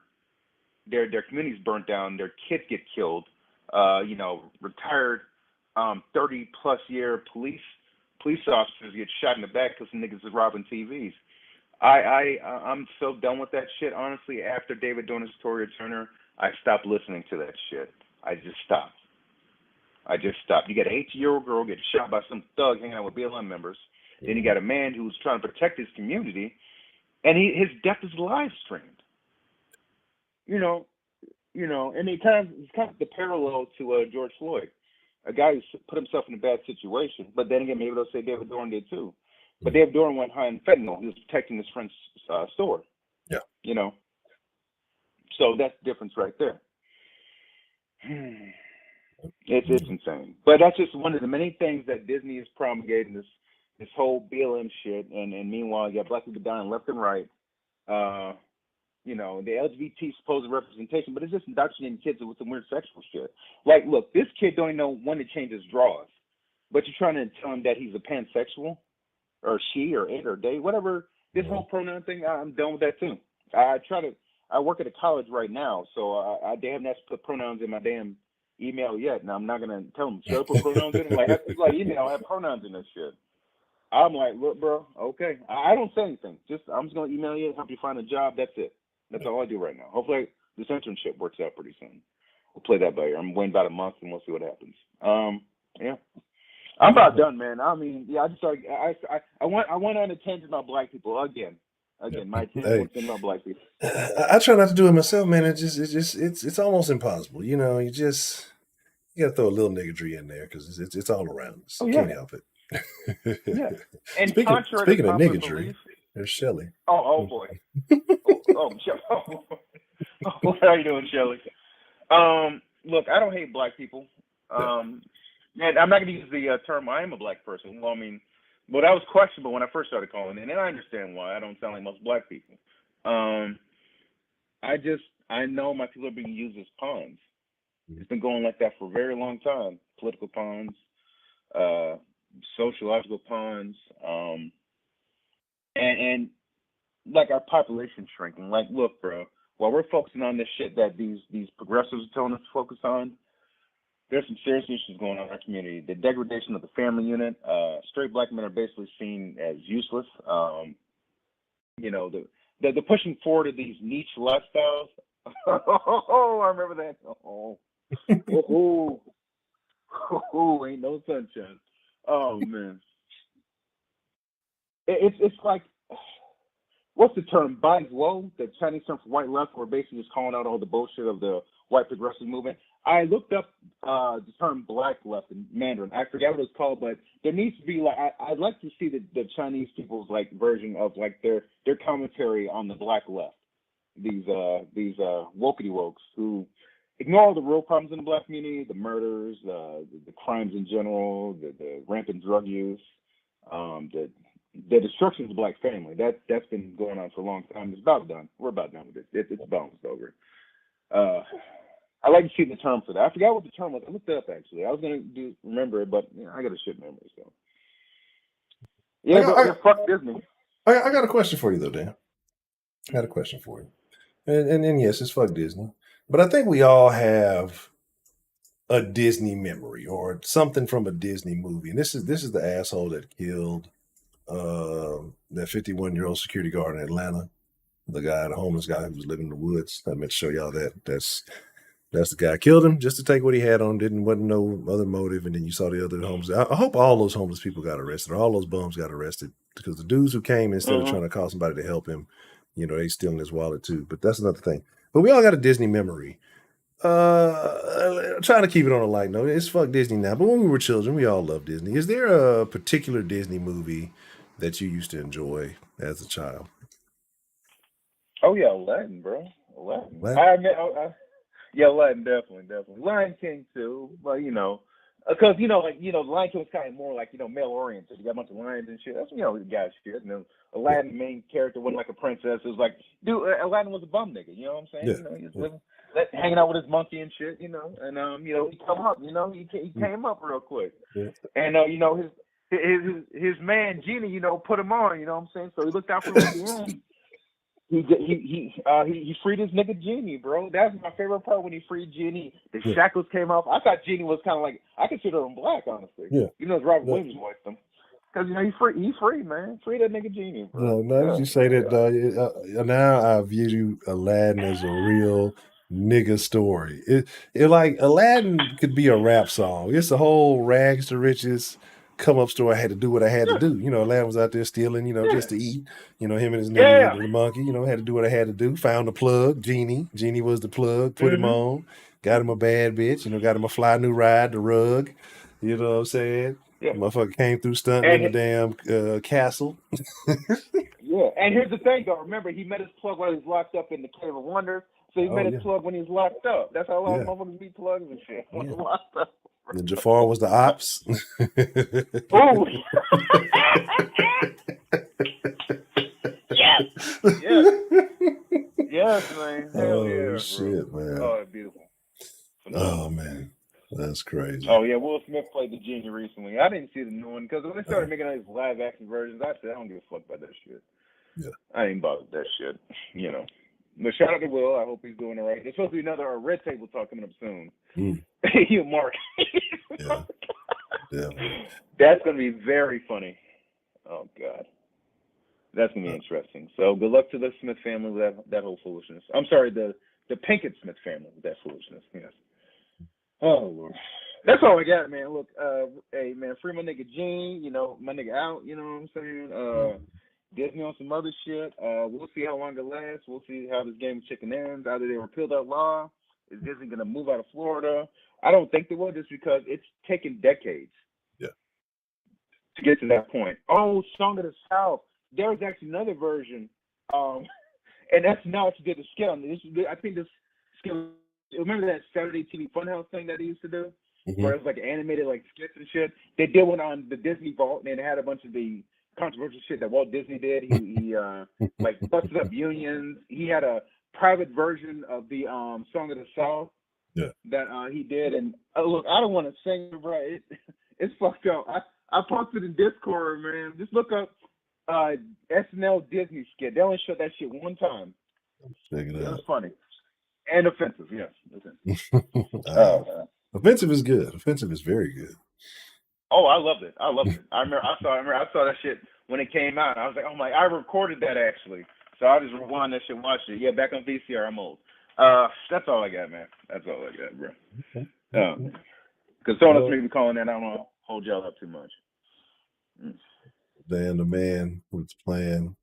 Their communities burnt down, their kids get killed. Retired 30-plus-year police officers get shot in the back because some niggas is robbing TVs. I'm so done with that shit. Honestly, after David doing his Toria Turner, I stopped listening to that shit. I just stopped. You got an 18-year-old girl getting shot by some thug hanging out with BLM members. Then you got a man who's trying to protect his community, and his death is live streamed. You know, and it's kind of the parallel to George Floyd, a guy who put himself in a bad situation. But then again, maybe they'll say David Dorn did too. But David Dorn went high in fentanyl. He was protecting his friend's store. Yeah. You know, so that's the difference right there. It's insane. But that's just one of the many things that Disney is promulgating, this whole BLM shit, and meanwhile you got black people dying left and right. The LGBT supposed representation, but it's just indoctrinating kids with some weird sexual shit. Like, look, this kid don't even know when to change his drawers, but you're trying to tell him that he's a pansexual, or she, or it, or they, whatever. This whole pronoun thing, I'm done with that too. I work at a college right now, so they haven't asked to put pronouns in my damn email yet, and I'm not gonna tell them should I put pronouns in it. Like email have pronouns in this shit. I'm like, look, bro, okay. I don't say anything. I'm just gonna email you, help you find a job. That's it. That's all I do right now. Hopefully this internship works out pretty soon. We'll play that by ear. I'm waiting about a month and we'll see what happens. Yeah. I'm about done, man. I mean, yeah, I went on a tangent about black people again. My tangent Hey, was about black people. I try not to do it myself, man. It's almost impossible. You got to throw a little niggardry in there because it's all around us. Oh You yeah. can't help Yeah. it. And speaking contrary to speaking of popular niggardry, belief. there's Shelly. Oh boy. What are you doing, Shelly? Look, I don't hate black people. And I'm not going to use the term I am a black person. Well, I mean, but that was questionable when I first started calling in, and I understand why. I don't sound like most black people. I know my people are being used as pawns. It's been going like that for a very long time. Political pawns, sociological pawns, and like our population shrinking. Like, look, bro, while we're focusing on this shit that these progressives are telling us to focus on, there's some serious issues going on in our community. The degradation of the family unit. Straight black men are basically seen as useless. You know, the pushing forward of these niche lifestyles. Oh, I remember that. Ain't no sunshine. Oh man, it's like, what's the term? Bodies low, the Chinese term for white left, where basically just calling out all the bullshit of the white progressive movement. I looked up the term black left in Mandarin. I forget what it's called, but there needs to be like, I'd like to see the Chinese people's like version of like their commentary on the black left. These wokey wokes who ignore all the real problems in the black community, the murders, the crimes in general, the rampant drug use, the destruction of the black family. That's been going on for a long time. It's about done. We're about done with it. It's almost over. I like to see the term for that. I forgot what the term was. I looked it up actually. I was gonna remember it, but I got a shit memory. So yeah, but fuck Disney. I got a question for you though, Dan. I got a question for you. And yes, it's fuck Disney. But I think we all have a Disney memory or something from a Disney movie. And this is the asshole that killed that 51-year-old security guard in Atlanta. The homeless guy who was living in the woods. I meant to show y'all that. That's the guy. Killed him just to take what he had on. Wasn't no other motive. And then you saw the other homeless. I hope all those homeless people got arrested, or all those bums got arrested, because the dudes who came instead of trying to call somebody to help him, they stealing his wallet too. But that's another thing. But we all got a Disney memory. Trying to keep it on a light note. It's fuck Disney now. But when we were children, we all loved Disney. Is there a particular Disney movie that you used to enjoy as a child? Oh yeah, Aladdin, bro. Aladdin. Yeah, Aladdin, definitely. Lion King too, but because Lion King was kind of more like male oriented. You got a bunch of lions and shit. That's guys shit. And then Aladdin, the main character, wasn't like a princess. It was like, dude, Aladdin was a bum nigga. You know what I'm saying? Yeah. He was living, hanging out with his monkey and shit. And he come up. He came up real quick. Yeah. And his man Genie, put him on. You know what I'm saying? So he looked out for him at the end. He freed his nigga Genie, bro. That's my favorite part, when he freed Genie. The shackles came off. I thought Genie was kind of like, I consider him black, honestly. Yeah. Robert Williams voiced him. Because he's free, man. Free that nigga Genie, bro. No, you say that. Now I view Aladdin as a real nigga story. It like Aladdin could be a rap song. It's a whole rags to riches come up story. I had to do what I had to do. Aladdin was out there stealing, just to eat. Him and his nigga, the monkey, had to do what I had to do. Found the plug, Genie. Genie was the plug, put him on, got him a bad bitch, got him a fly new ride, the rug. You know what I'm saying? Yeah. Motherfucker came through stunting in the damn castle. Yeah, and here's the thing though. Remember, he met his plug while he was locked up in the Cave of Wonders. So he met his plug when he was locked up. That's how a lot of motherfuckers meet plugs and shit when they're locked up. And Jafar was the ops. Oh. Yes, man. Hell yeah, shit, bro. Man. Oh, beautiful. Oh man, that's crazy. Oh yeah, Will Smith played the Genie recently. I didn't see the new one because when they started making all these live action versions, I said I don't give a fuck about that shit. Yeah, I ain't bothered with that shit. But shout out to Will. I hope he's doing all right. There's supposed to be another Red Table Talk coming up soon. You, Mark. Yeah. That's going to be very funny. Oh, God. That's going to be interesting. So good luck to the Smith family with that whole foolishness. I'm sorry, the Pinkett Smith family with that foolishness. Yes. Oh, Lord. That's all I got, man. Look, hey, man, free my nigga Gene, my nigga out, you know what I'm saying? Disney on some other shit. We'll see how long it lasts. We'll see how this game of chicken ends. Either they repeal that law. Is Disney going to move out of Florida? I don't think they will, just because it's taken decades to get to that point. Oh, Song of the South. There was actually another version, and that's not what you did the scale. I think this scale. Remember that Saturday TV Funhouse thing that they used to do, where it was like animated like skits and shit. They did one on the Disney Vault, and it had a bunch of the controversial shit that Walt Disney did. He like busted up unions. He had a private version of the Song of the South that he did. And look, I don't want to sing it, bro. It's fucked up. I posted in Discord, man. Just look up SNL Disney skit. They only showed that shit one time. Check it It was out. funny and offensive. Yes. Oh man. Offensive is good. Offensive is very good. Oh, I loved it. I loved it. I saw that shit when it came out. I was like, oh my! I recorded that actually, so I just rewind that shit, and watched it. Yeah, back on VCR. I'm old. That's all I got, man. That's all I got, bro. Because someone else may be calling in. I don't want to hold y'all up too much. Dan the man with the plan.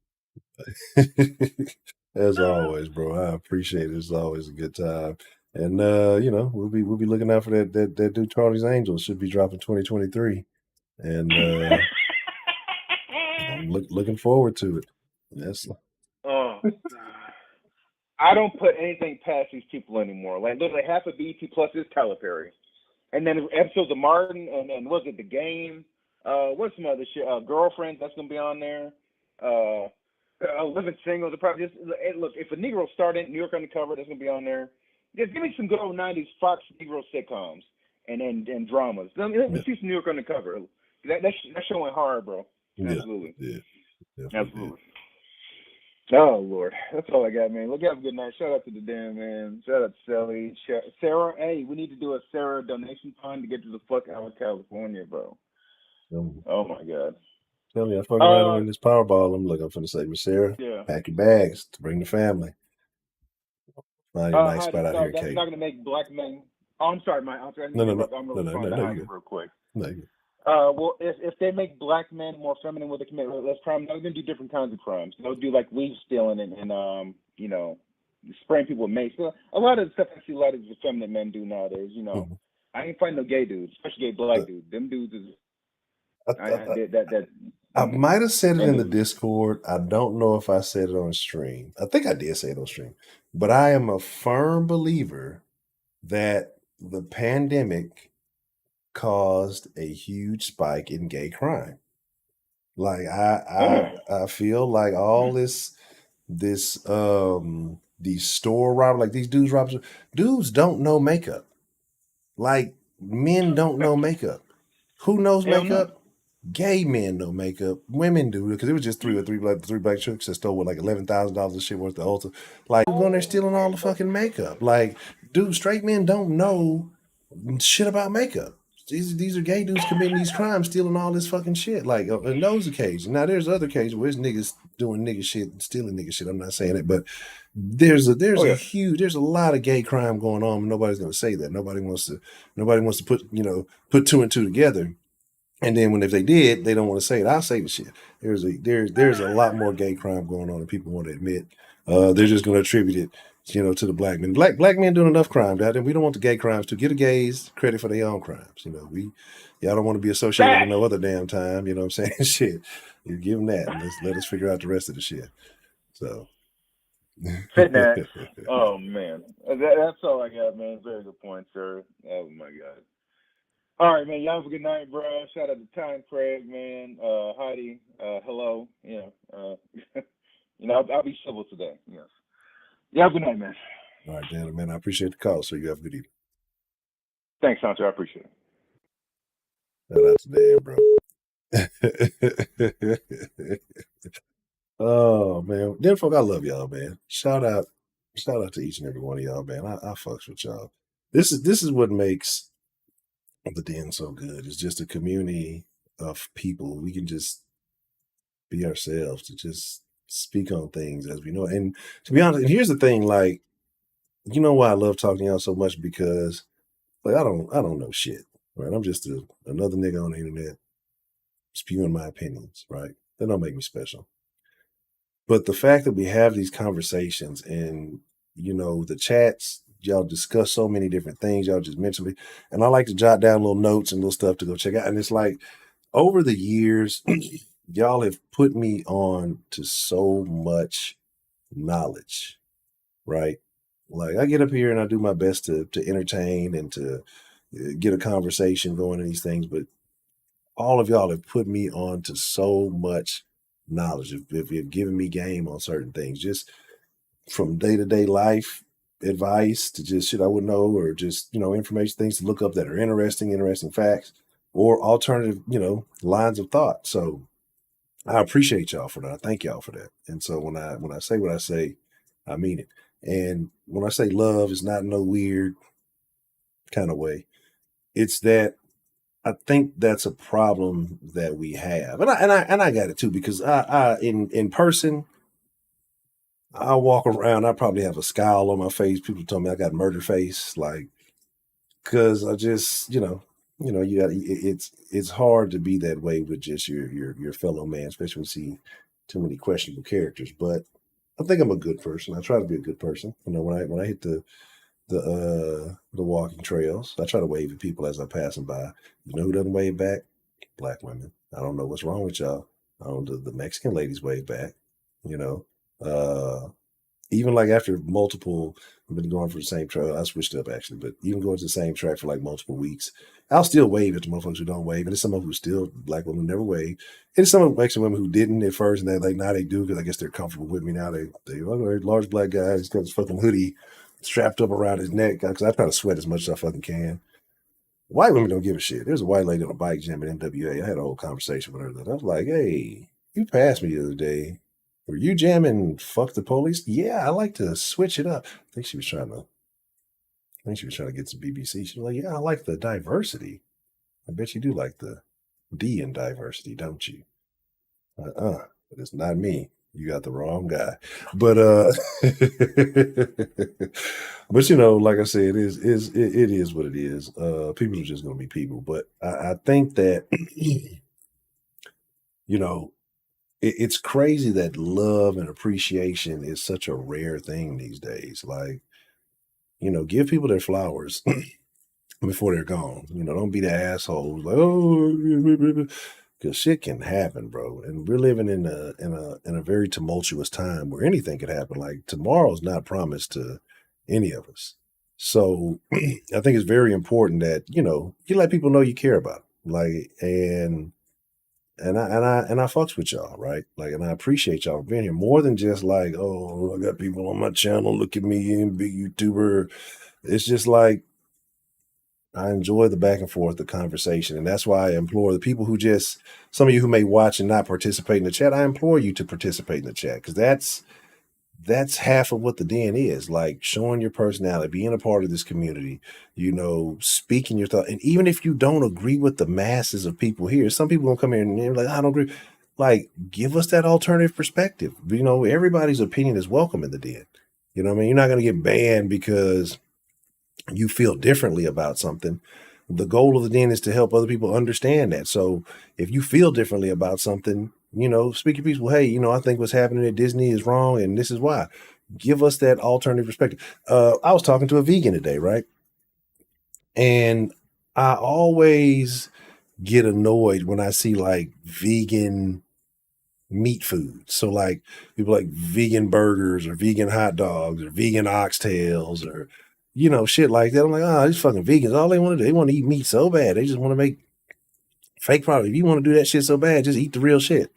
As always, bro. I appreciate it. It's always a good time. And we'll be looking out for that dude Charlie's Angels. Should be dropping 2023. And I'm looking forward to it. Yes. Oh, I don't put anything past these people anymore. Like literally half of BET Plus is Tyler Perry, and then episodes of Martin, and was it The Game? What's some other shit? Girlfriends, that's gonna be on there. Living Single, the probably just look. If a Negro started New York Undercover, that's gonna be on there. Just give me some good old '90s Fox Negro sitcoms and dramas. Let me see some New York Undercover. That showing hard, bro. Absolutely. Yeah. Absolutely. Oh Lord, that's all I got, man. Look, have a good night. Shout out to the damn man. Shout out to Sally, Sarah. Hey, we need to do a Sarah donation fund to get to the fuck out of California, bro. Oh my God. Tell me, I fucking right on this Powerball. I'm finna say, Miss Sarah, pack your bags to bring the family. Find a nice spot out here, that's Kate. not gonna make black men. Oh, I'm sorry, Mike. I'm No, gonna find out real quick. No, well, if they make black men more feminine with the commitment, less crime, they're gonna do different kinds of crimes. They'll do like weed stealing and spraying people with mace. So a lot of the stuff I see a lot of the feminine men do nowadays. I ain't find no gay dudes, especially gay black dudes. Them dudes is I might have said it in the Discord. I don't know if I said it on stream. I think I did say it on stream. But I am a firm believer that the pandemic caused a huge spike in gay crime. Like I feel like all these store robbers, like these dudes don't know makeup. Like men don't know makeup. Who knows makeup? Gay men know makeup. Women do, because it was just three black chicks that stole like $11,000 of shit worth of Ulta. Like going there stealing all the fucking makeup. Like, dude, straight men don't know shit about makeup. These are gay dudes committing these crimes, stealing all this fucking shit. Like in those occasions. Now there's other occasions where it's niggas doing nigga shit, stealing nigga shit. I'm not saying it, but there's a lot of gay crime going on, and nobody's gonna say that. Nobody wants to put two and two together. And then if they did, they don't want to say it. I'll say the shit. There's a lot more gay crime going on than people want to admit. They're just going to attribute it, to the black men. Black men doing enough crime, Dad, and we don't want the gay crimes to give the gays credit for their own crimes. Y'all don't want to be associated with no other damn time. You know what I'm saying? Shit, you give them that, and let us figure out the rest of the shit. So. Fitness. Oh man, that's all I got, man. Very good point, sir. Oh my God. All right, man. Y'all have a good night, bro. Shout out to Time Craig, man. Heidi, hello. I'll be civil today. Yes. Yeah, have a good night, man. All right, Dan, man. I appreciate the call, so you have a good evening. Thanks, Honcho. I appreciate it. Shout out to Dan, bro. Oh man, then folk, I love y'all, man. Shout out to each and every one of y'all, man. I fucks with y'all. This is what makes the Den so good. It's just a community of people. We can just be ourselves, to just speak on things as we know. And to be honest, and here's the thing, like, you know why I love talking to y'all so much? Because like I don't know shit, right? I'm just another nigga on the internet spewing my opinions, right? That don't make me special. But the fact that we have these conversations and, the chats, y'all discuss so many different things. Y'all just mention me. And I like to jot down little notes and little stuff to go check out. And it's like, over the years, y'all have put me on to so much knowledge, right? Like I get up here and I do my best to entertain and to get a conversation going in these things. But all of y'all have put me on to so much knowledge. If you've given me game on certain things, just from day-to-day life advice to just shit I would know, or just, information, things to look up that are interesting facts, or alternative, lines of thought. So I appreciate y'all for that. I thank y'all for that. And so when I say what I say, I mean it. And when I say love, it's not in no weird kind of way. It's that I think that's a problem that we have, and I got it too because I in person I walk around. I probably have a scowl on my face. People tell me I got murder face, like because I just you got it's hard to be that way with just your fellow man, especially when you see too many questionable characters. But I think I'm a good person. I try to be a good person. When I hit the walking trails, I try to wave at people as I pass them by. You know who doesn't wave back? Black women. I don't know what's wrong with y'all. I don't the Mexican ladies wave back. You know, uh, even like after multiple, I've been going for the same trail. I switched up actually, but even going to the same track for like multiple weeks, I'll still wave at the motherfuckers who don't wave. And there's some of them who still, black women who never wave. And there's some of Mexican women who didn't at first, and they like now they do because I guess they're comfortable with me now. They large black guy. He's got his fucking hoodie strapped up around his neck because I try to sweat as much as I fucking can. White women don't give a shit. There's a white lady on a bike jam at MWA. I had a whole conversation with her. That I was like, "Hey, you passed me the other day. Were you jamming fuck the police?" Yeah, I like to switch it up. I think she was trying to get some BBC. She was like, "Yeah, I like the diversity. I bet you do like the D in diversity, don't you?" But it's not me. You got the wrong guy. But but like I said, it is what it is. People are just gonna be people. But I think that you know, it's crazy that love and appreciation is such a rare thing these days. Like, give people their flowers before they're gone. Don't be the asshole like, oh, because shit can happen, bro. And we're living in a very tumultuous time where anything could happen. Like tomorrow's not promised to any of us. So I think it's very important that you let people know you care about 'em. Like and I fucks with y'all, right? Like, and I appreciate y'all being here more than just like, oh, I got people on my channel. Look at me, I'm a big YouTuber. It's just like I enjoy the back and forth, the conversation, and that's why I implore the people who some of you who may watch and not participate in the chat. I implore you to participate in the chat because that's half of what the den is, like showing your personality, being a part of this community, speaking your thought. And even if you don't agree with the masses of people here, some people gonna come here and they're like, I don't agree. Like, give us that alternative perspective. Everybody's opinion is welcome in the den. You know what I mean? You're not gonna get banned because you feel differently about something. The goal of the den is to help other people understand that. So if you feel differently about something, speak your piece. Well, hey, I think what's happening at Disney is wrong, and this is why. Give us that alternative perspective. I was talking to a vegan today, right? And I always get annoyed when I see like vegan meat food. So like people like vegan burgers or vegan hot dogs or vegan oxtails or shit like that. I'm like, these fucking vegans, all they want to do, they want to eat meat so bad. They just want to make fake product. If you want to do that shit so bad, just eat the real shit.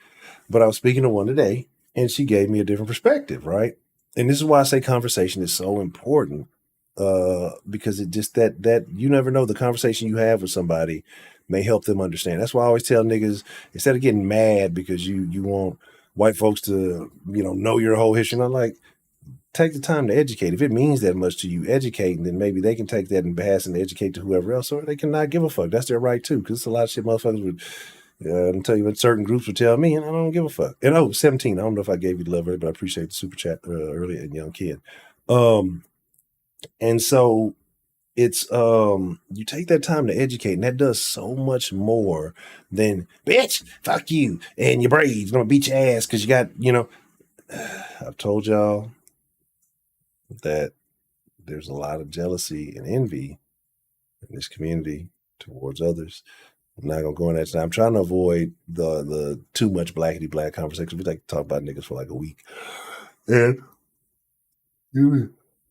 But I was speaking to one today and she gave me a different perspective, right? And this is why I say conversation is so important. Because it just that you never know, the conversation you have with somebody may help them understand. That's why I always tell niggas, instead of getting mad because you want white folks to know your whole history, and I'm like, take the time to educate. If it means that much to you, educate, and then maybe they can take that and pass and educate to whoever else, or they cannot give a fuck. That's their right too, because it's a lot of shit motherfuckers would I'll tell you what certain groups would tell me, and I don't give a fuck. And 17, I don't know if I gave you the love, but I appreciate the super chat earlier and young kid. And so it's you take that time to educate, and that does so much more than bitch, fuck you, and your braids, I'm gonna beat your ass because you got, I've told y'all that there's a lot of jealousy and envy in this community towards others. I'm not gonna go in that. I'm trying to avoid the too much blackity black conversation. We like to talk about niggas for like a week, and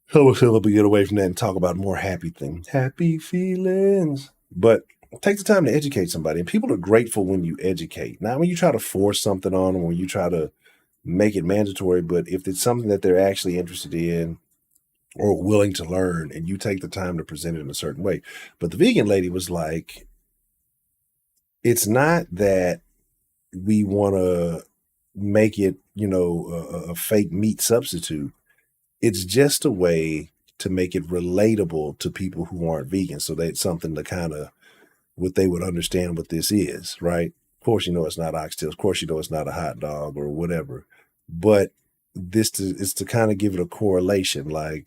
help us get away from that and talk about more happy things, happy feelings. But take the time to educate somebody, and people are grateful when you educate. Not when you try to force something on them, when you try to make it mandatory. But if it's something that they're actually interested in or willing to learn, and you take the time to present it in a certain way. But the vegan lady was like, it's not that we want to make it, a fake meat substitute. it's just a way to make it relatable to people who aren't vegan. So that's something to kind of what they would understand what this is, right? Of course, it's not oxtails. Of course, it's not a hot dog or whatever. But is to kind of give it a correlation. Like,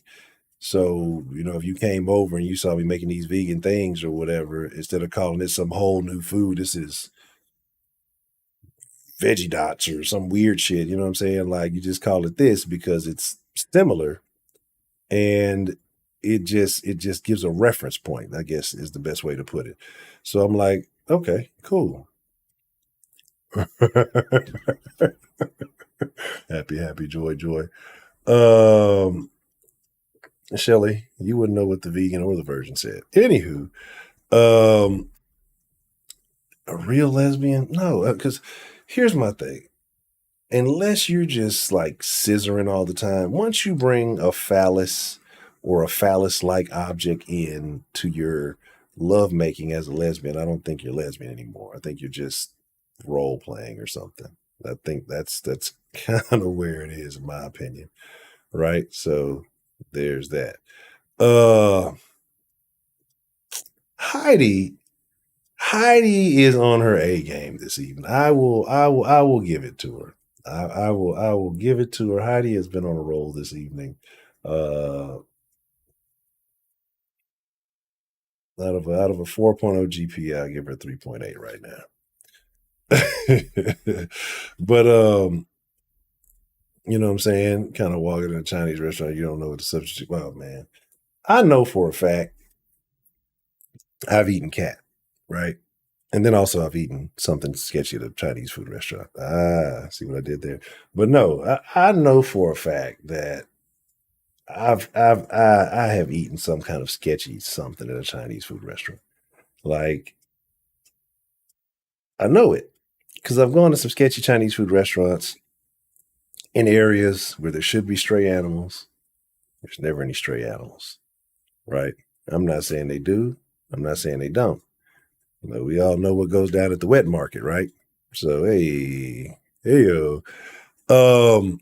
so, if you came over and you saw me making these vegan things or whatever, instead of calling it some whole new food, this is veggie dots or some weird shit. You know what I'm saying? Like, you just call it this because it's similar, and it just gives a reference point, I guess is the best way to put it. So I'm like, okay, cool. Happy, joy. Shelly, you wouldn't know what the vegan or the virgin said. Anywho, a real lesbian? No, because here's my thing. Unless you're just like scissoring all the time, once you bring a phallus or a phallus-like object in to your lovemaking as a lesbian, I don't think you're lesbian anymore. I think you're just role playing or something. I think that's kind of where it is, in my opinion. Right? So there's that. Heidi is on her A game this evening. I will give it to her. I will give it to her. Heidi has been on a roll this evening. Out of a 4.0 GPA, I give her 3.8 right now. But you know what I'm saying? Kind of walking in a Chinese restaurant, you don't know what the substitute. Well, man, I know for a fact I've eaten cat, right? And then also I've eaten something sketchy at a Chinese food restaurant. See what I did there? But no, I know for a fact that I have eaten some kind of sketchy something at a Chinese food restaurant. Like, I know it because I've gone to some sketchy Chinese food restaurants in areas where there should be stray animals. There's never any stray animals, right? I'm not saying they do. I'm not saying they don't. But we all know what goes down at the wet market, right? So hey yo, um,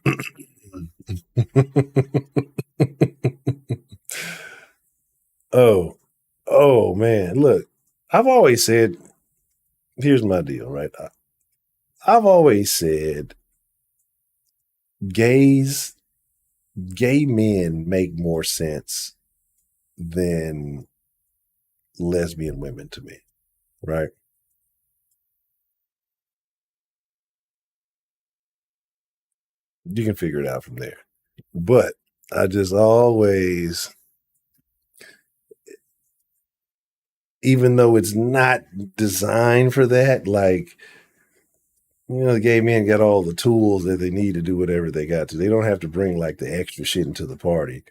oh man, look, I've always said, here's my deal, right? I've always said gay men make more sense than lesbian women to me, right? You can figure it out from there. But I just always, even though it's not designed for that, like, the gay men got all the tools that they need to do whatever they got to. They don't have to bring like the extra shit into the party.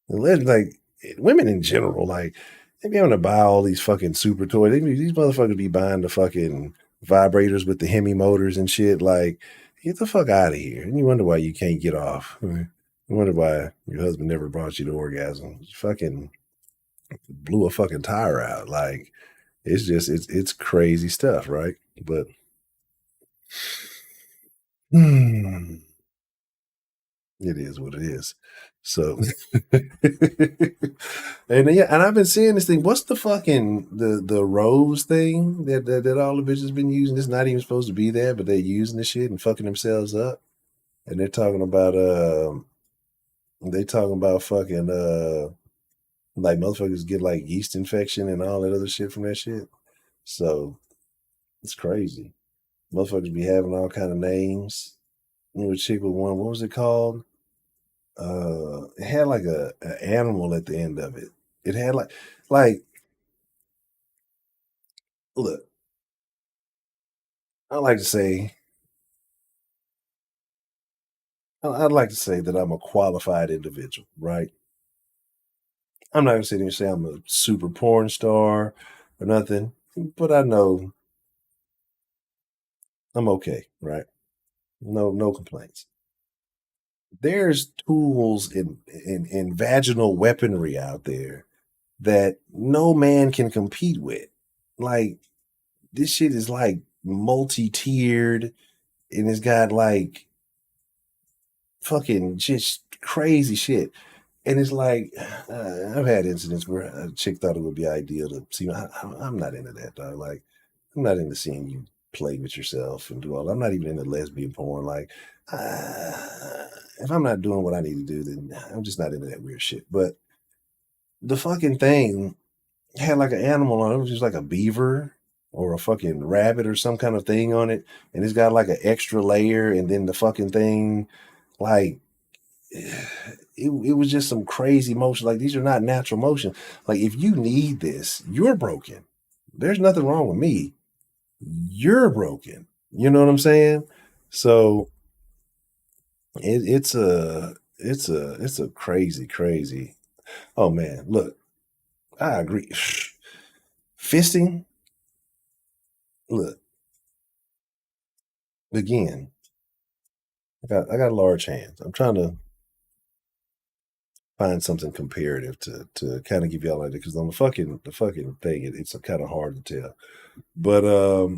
Like, women in general, like, they be having to buy all these fucking super toys. These motherfuckers be buying the fucking vibrators with the Hemi motors and shit. Like, get the fuck out of here. And you wonder why you can't get off. You wonder why your husband never brought you to orgasm. You fucking blew a fucking tire out. Like, it's crazy stuff, right? But it is what it is. So, and yeah, and I've been seeing this thing. What's the fucking the rose thing that all the bitches been using? It's not even supposed to be there, but they're using the shit and fucking themselves up. And they talking about fucking like motherfuckers get like yeast infection and all that other shit from that shit. So it's crazy. Motherfuckers be having all kind of names. Chick with one, what was it called? It had like a animal at the end of it. It had like look, I like to say I'd like to say that I'm a qualified individual, right? I'm not gonna sit here and say I'm a super porn star or nothing, but I know I'm okay, right? No complaints. There's tools in vaginal weaponry out there that no man can compete with. Like, this shit is like multi-tiered and it's got like fucking just crazy shit. And it's like, I've had incidents where a chick thought it would be ideal to see. I'm not into that, dog. Like, I'm not into seeing you play with yourself and do all. I'm not even into lesbian porn. Like, if I'm not doing what I need to do, then I'm just not into that weird shit. But the fucking thing had like an animal on it. It was just like a beaver or a fucking rabbit or some kind of thing on it. And it's got like an extra layer. And then the fucking thing, like, it was just some crazy motion. Like, these are not natural motion. Like, if you need this, you're broken. There's nothing wrong with me. You're broken. You know what I'm saying? So it's a crazy, crazy. Oh man, look, I agree. Fisting, look, again, I got large hands. I'm trying to find something comparative to kind of give y'all an idea, because on the fucking thing, it's kind of hard to tell. But I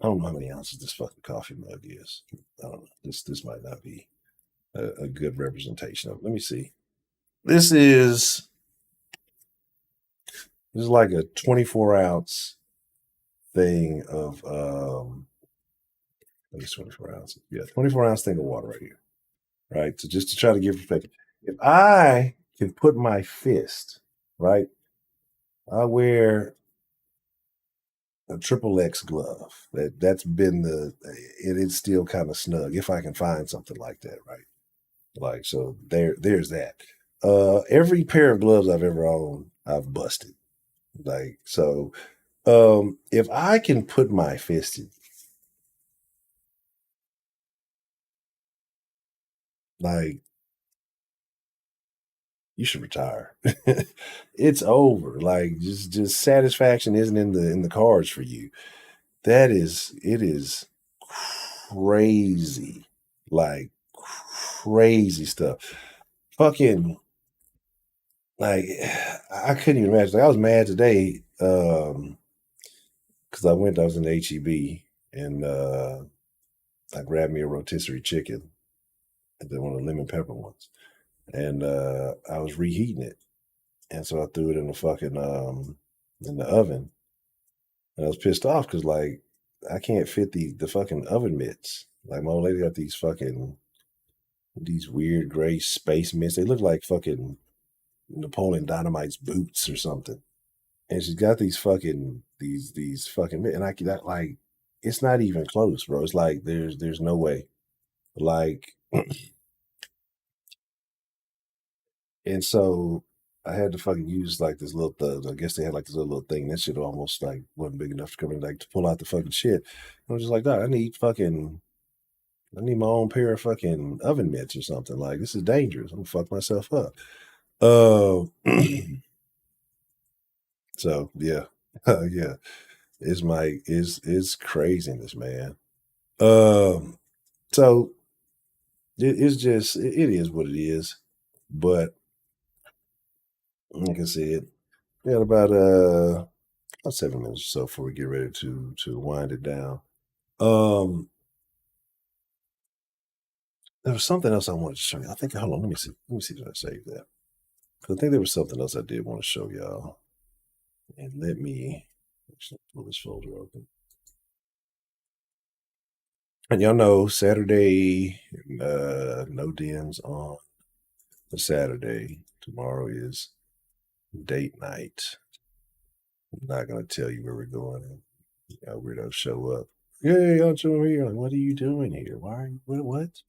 don't know how many ounces this fucking coffee mug is. I don't know. This might not be a good representation of it. Let me see. This is like a 24-ounce thing of at least 24 ounces. Yeah, 24-ounce thing of water right here. Right. So just to try to give perspective. If I can put my fist, right, I wear a triple X glove. That's been it's still kind of snug if I can find something like that, right? Like, so there's that. Every pair of gloves I've ever owned, I've busted. Like, so if I can put my fist in, like, you should retire. It's over. Like, just satisfaction isn't in the cards for you. It is crazy. Like, crazy stuff. Fucking, like, I couldn't even imagine. Like, I was mad today, because I was in HEB and I grabbed me a rotisserie chicken and then one of the lemon pepper ones. And I was reheating it. And so I threw it in the oven. And I was pissed off because, like, I can't fit the fucking oven mitts. Like, my old lady got these weird gray space mitts. They look like fucking Napoleon Dynamite's boots or something. And she's got these fucking mitts. And like, it's not even close, bro. It's like there's no way. Like, and so I had to fucking use like this little I guess they had like this little thing. That shit almost like wasn't big enough to come in, like, to pull out the fucking shit. I was just like, "Dog, I need my own pair of fucking oven mitts or something. Like, this is dangerous. I'm gonna fuck myself up." Uh, so yeah, yeah, it's craziness, man. Um, so it's just it is what it is. But like I said, we got about 7 minutes or so before we get ready to wind it down. Um, there was something else I wanted to show you. I think, hold on, let me see. Let me see if I saved that. 'Cause I think there was something else I did want to show y'all. And let me actually pull this folder open. And y'all know Saturday, no dens on the Saturday. Tomorrow is date night. I'm not gonna tell you where we're going. Weirdos show up. Hey, Honcho, I'm here. Like, what are you doing here? Why are you, what?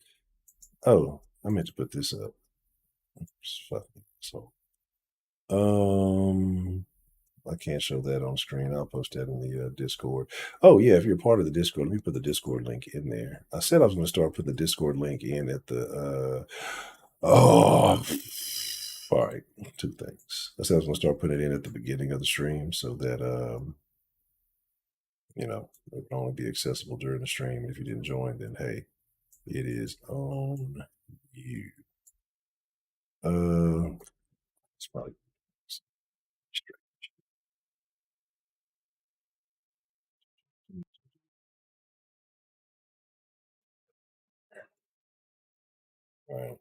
Oh, I meant to put this up. Fucking so. I can't show that on screen. I'll post that in the Discord. Oh yeah, if you're part of the Discord, let me put the Discord link in there. I said I was going to start putting the Discord link in at the. Oh, all right. Two things. I said I was going to start putting it in at the beginning of the stream so that it can only be accessible during the stream. If you didn't join, then hey, it is on you. It's probably. All right.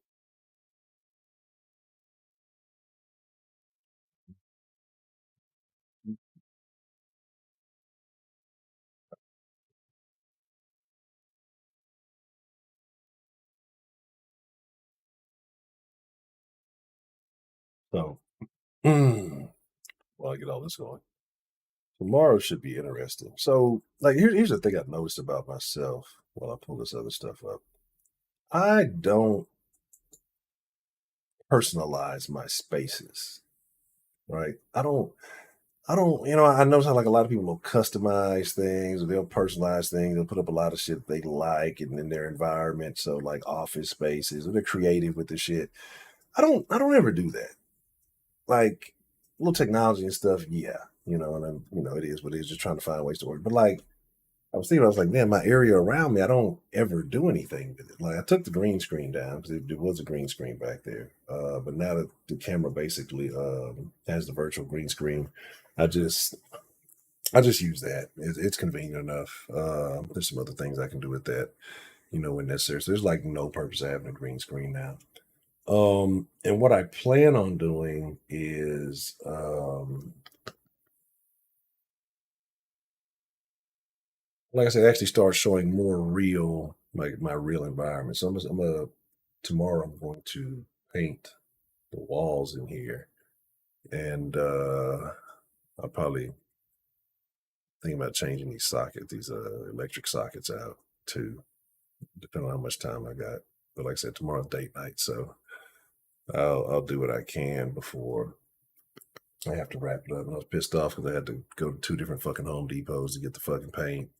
So, while I get all this going, tomorrow should be interesting. So, like, here's the thing I've noticed about myself while I pull this other stuff up. I don't personalize my spaces, right? I notice how like a lot of people will customize things or they'll personalize things. They'll put up a lot of shit they like and in their environment. So like office spaces, or they're creative with the shit. I don't ever do that. Like little technology and stuff, yeah. And then, it is what it is, just trying to find ways to work. But like I was like, man, my area around me, I don't ever do anything with it. Like I took the green screen down because there was a green screen back there. But now that the camera basically has the virtual green screen, I just I just use that. It's convenient enough. There's some other things I can do with that, when necessary. So there's like no purpose of having a green screen now. And what I plan on doing is, like I said, actually start showing more real, like my real environment. So tomorrow I'm going to paint the walls in here, and I'll probably think about changing these electric sockets out too, depending on how much time I got. But like I said, tomorrow's date night, so I'll do what I can before I have to wrap it up. And I was pissed off because I had to go to two different fucking Home Depots to get the fucking paint,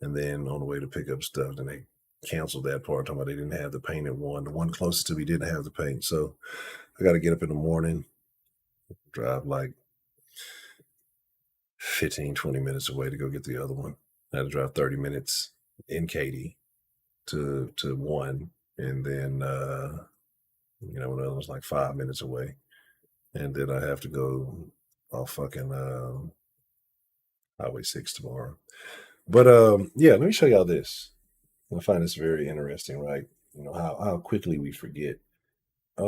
and then on the way to pick up stuff, then they canceled that part, talking about they didn't have the paint at one. The one closest to me didn't have the paint, so I got to get up in the morning, drive like 15, 20 minutes away to go get the other one. I had to drive 30 minutes in Katy to one, and then another was like 5 minutes away, and then I have to go off fucking Highway 6 tomorrow. But yeah, let me show y'all this. I find this very interesting, right? How quickly we forget. I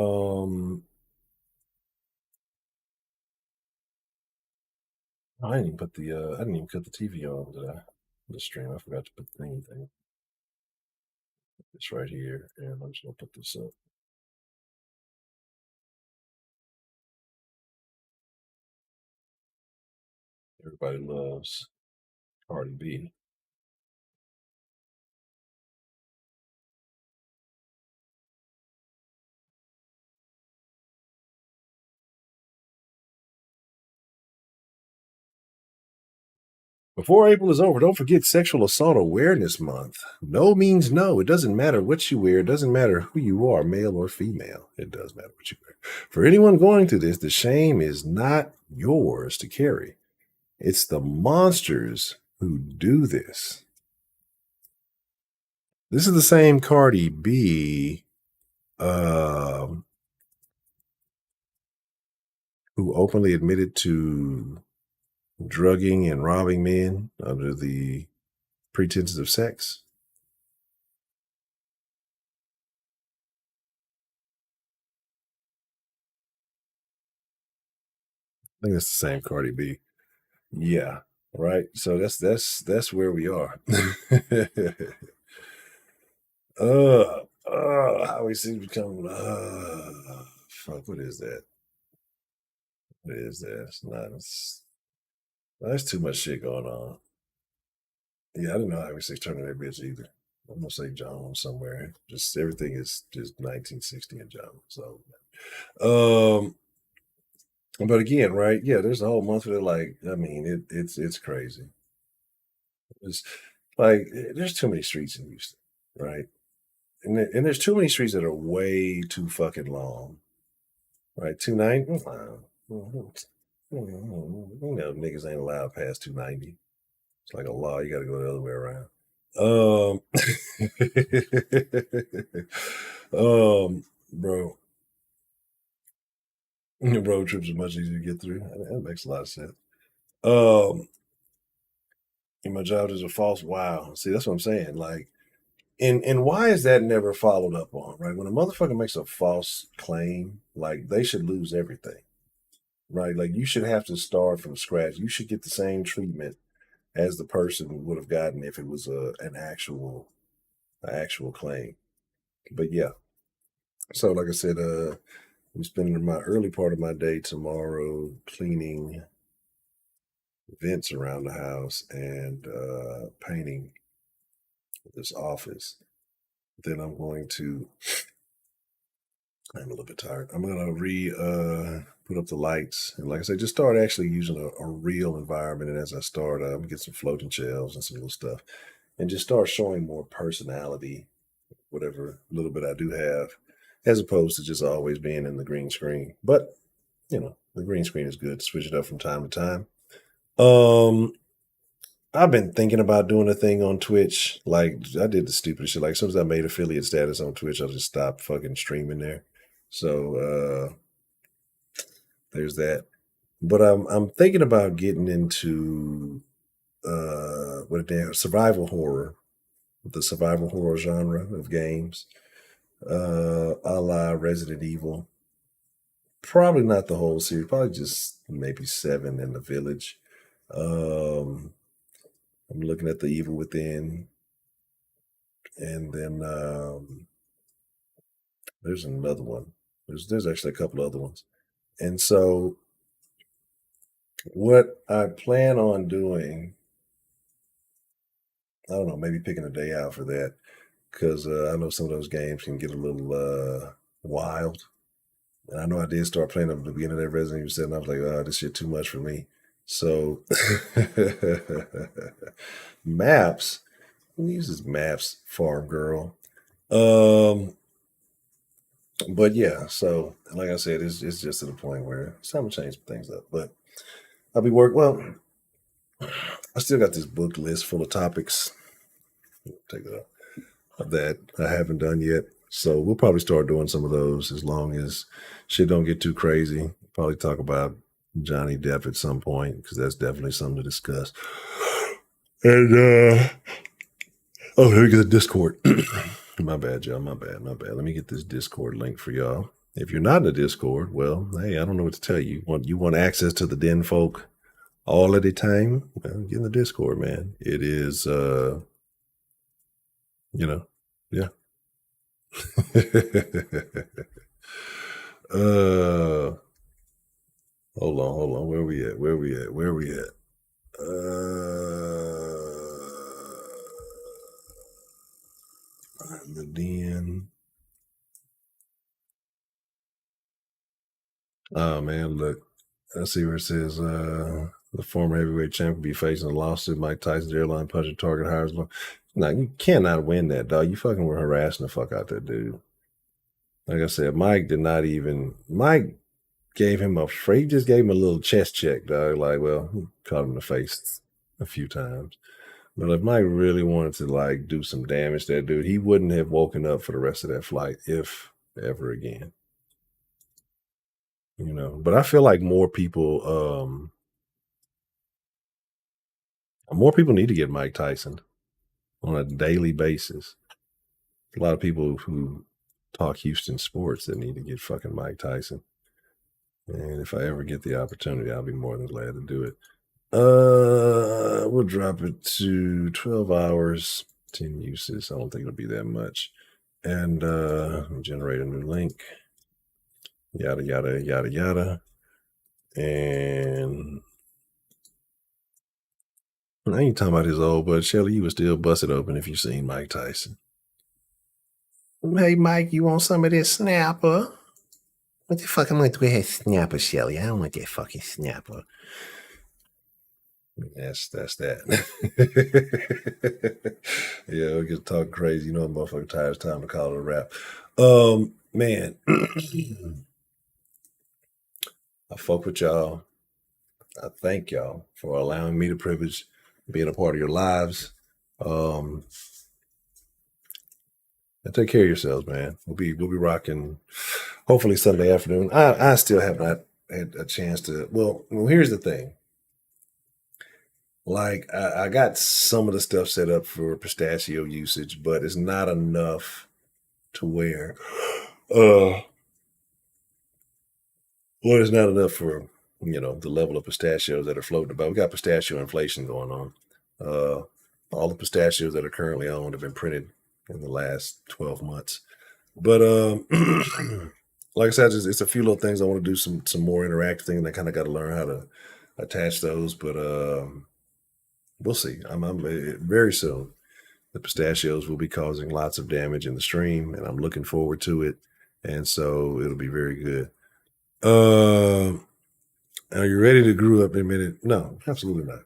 didn't even cut the TV on the stream. I forgot to put anything. It's right here, and I'm just gonna put this up. Everybody loves Cardi B. Before April is over, don't forget Sexual Assault Awareness Month. No means no. It doesn't matter what you wear. It doesn't matter who you are, male or female. It does matter what you wear. For anyone going through this, the shame is not yours to carry. It's the monsters who do this. This is the same Cardi B who openly admitted to drugging and robbing men under the pretenses of sex. I think that's the same Cardi B. Yeah, right. So that's where we are. How we seem to become. Fuck. What is that? What is that? It's not. There's too much shit going on. Yeah, I didn't know Highway 6 turning that bitch either. I'm gonna say Jones somewhere. Just everything is just 1960 and Jones. So, but again, right? Yeah, there's a whole month of it. Like, I mean, it's crazy. It's like there's too many streets in Houston, right? And there's too many streets that are way too fucking long, right? 290. Niggas ain't allowed past 290. It's like a law. You got to go the other way around. Bro, road trips are much easier to get through. That makes a lot of sense. And my job is a false wow. See, that's what I'm saying. Like, And why is that never followed up on, right? When a motherfucker makes a false claim, like they should lose everything, right? Like you should have to start from scratch. You should get the same treatment as the person would have gotten if it was an actual claim. But yeah, so like I said, I'm spending my early part of my day tomorrow cleaning vents around the house and painting this office. Then I'm a little bit tired. I'm gonna put up the lights and like I said, just start actually using a real environment. And as I start, get some floating shelves and some little stuff, and just start showing more personality, whatever little bit I do have, as opposed to just always being in the green screen. But the green screen is good to switch it up from time to time. I've been thinking about doing a thing on Twitch. Like I did the stupid shit. Like as soon as I made affiliate status on Twitch, I'll just stop fucking streaming there. So there's that. But I'm thinking about getting into survival horror, the survival horror genre of games, a la Resident Evil. Probably not the whole series. Probably just maybe 7 in the Village. I'm looking at the Evil Within, and then there's another one. There's actually a couple other ones, and so what I plan on doing, I don't know, maybe picking a day out for that because I know some of those games can get a little wild. And I know I did start playing at the beginning of that Resident Evil 7. I was like, oh, this shit too much for me. So maps. Who uses maps, farm girl? But yeah, so like I said, it's just to the point where it's time to change things up. But I'll be well, I still got this book list full of topics. Take that up that I haven't done yet. So we'll probably start doing some of those as long as shit don't get too crazy. Probably talk about Johnny Depp at some point because that's definitely something to discuss. And here we get the Discord. My bad, y'all. My bad. Let me get this Discord link for y'all. If you're not in the Discord, well, hey, I don't know what to tell you. You want access to the den folk all at the time? Well, get in the Discord, man. It is yeah. Hold on. Where we at? The den. Oh man, look. I see where it says the former heavyweight champ will be facing a lawsuit. Mike Tyson's airline punching target hires. No, you cannot win that, dog. You fucking were harassing the fuck out that dude. Like I said, Mike gave him he just gave him a little chest check, dog. Like, well, he caught him in the face a few times. But if Mike really wanted to do some damage to that dude, he wouldn't have woken up for the rest of that flight, if ever again. But I feel like more people need to get Mike Tyson on a daily basis. A lot of people who talk Houston sports that need to get fucking Mike Tyson. And if I ever get the opportunity, I'll be more than glad to do it. We'll drop it to 12 hours, 10 uses. I don't think it'll be that much. And generate a new link. Yada, yada, yada, yada. And I ain't talking about his old, but Shelly, you would still bust it open if you seen Mike Tyson. Hey, Mike, you want some of this snapper? What the fuck am I going to do with snapper, Shelly? I don't want that fucking snapper. That's that. Yeah, we get talk crazy. Motherfucker tired. It's time to call it a wrap. Man, I fuck with y'all. I thank y'all for allowing me the privilege of being a part of your lives. And take care of yourselves, man. We'll be rocking hopefully Sunday afternoon. I still have not had a chance to. Well, here's the thing. Like I got some of the stuff set up for pistachio usage, but it's not enough to where well, it's not enough for the level of pistachios that are floating about. We got pistachio inflation going on. All the pistachios that are currently owned have been printed in the last 12 months. But like I said, it's a few little things I want to do some more interactive things. I kind of got to learn how to attach those, but we'll see. I'm very soon. The pistachios will be causing lots of damage in the stream, and I'm looking forward to it. And so it'll be very good. Are you ready to grow up in a minute? No, absolutely not.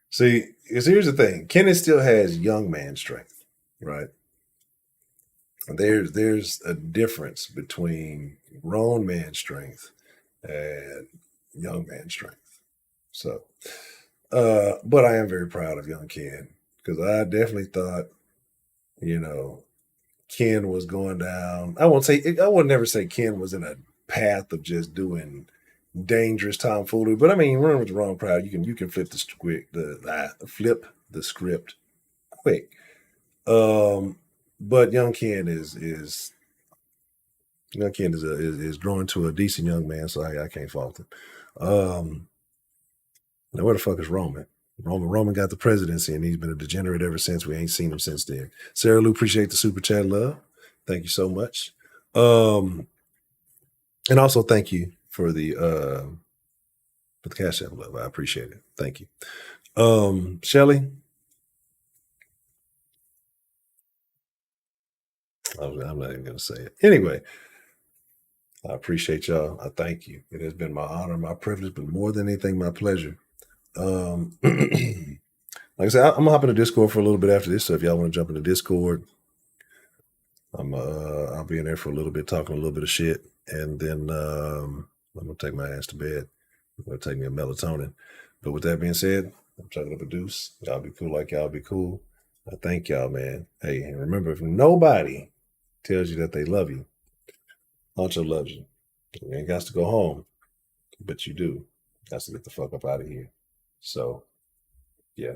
See, here's the thing. Kenneth still has young man strength, right? There's a difference between grown man strength and young man strength. So, but I am very proud of young Ken because I definitely thought, Ken was going down. I would never say Ken was in a path of just doing dangerous tomfoolery, but I mean, running with the wrong crowd, you can flip flip the script quick. But young Ken is growing to a decent young man, so I can't fault him. Now where the fuck is Roman? Roman got the presidency, and he's been a degenerate ever since. We ain't seen him since then. Sarah Lou, appreciate the super chat, love. Thank you so much. And also thank you for the Cash App, love. I appreciate it. Thank you. Shelly. I'm not even gonna say it. Anyway, I appreciate y'all. I thank you. It has been my honor, my privilege, but more than anything, my pleasure. Like I said, I'm gonna hop in the Discord for a little bit after this. So if y'all want to jump in the Discord, I'll be in there for a little bit, talking a little bit of shit, and then I'm gonna take my ass to bed. I'm gonna take me a melatonin. But with that being said, I'm chugging up a deuce. Y'all be cool like y'all be cool. I thank y'all, man. Hey, and remember, if nobody tells you that they love you, Honcho loves you. You ain't got to go home, but you do. Got to get the fuck up out of here. So, yeah.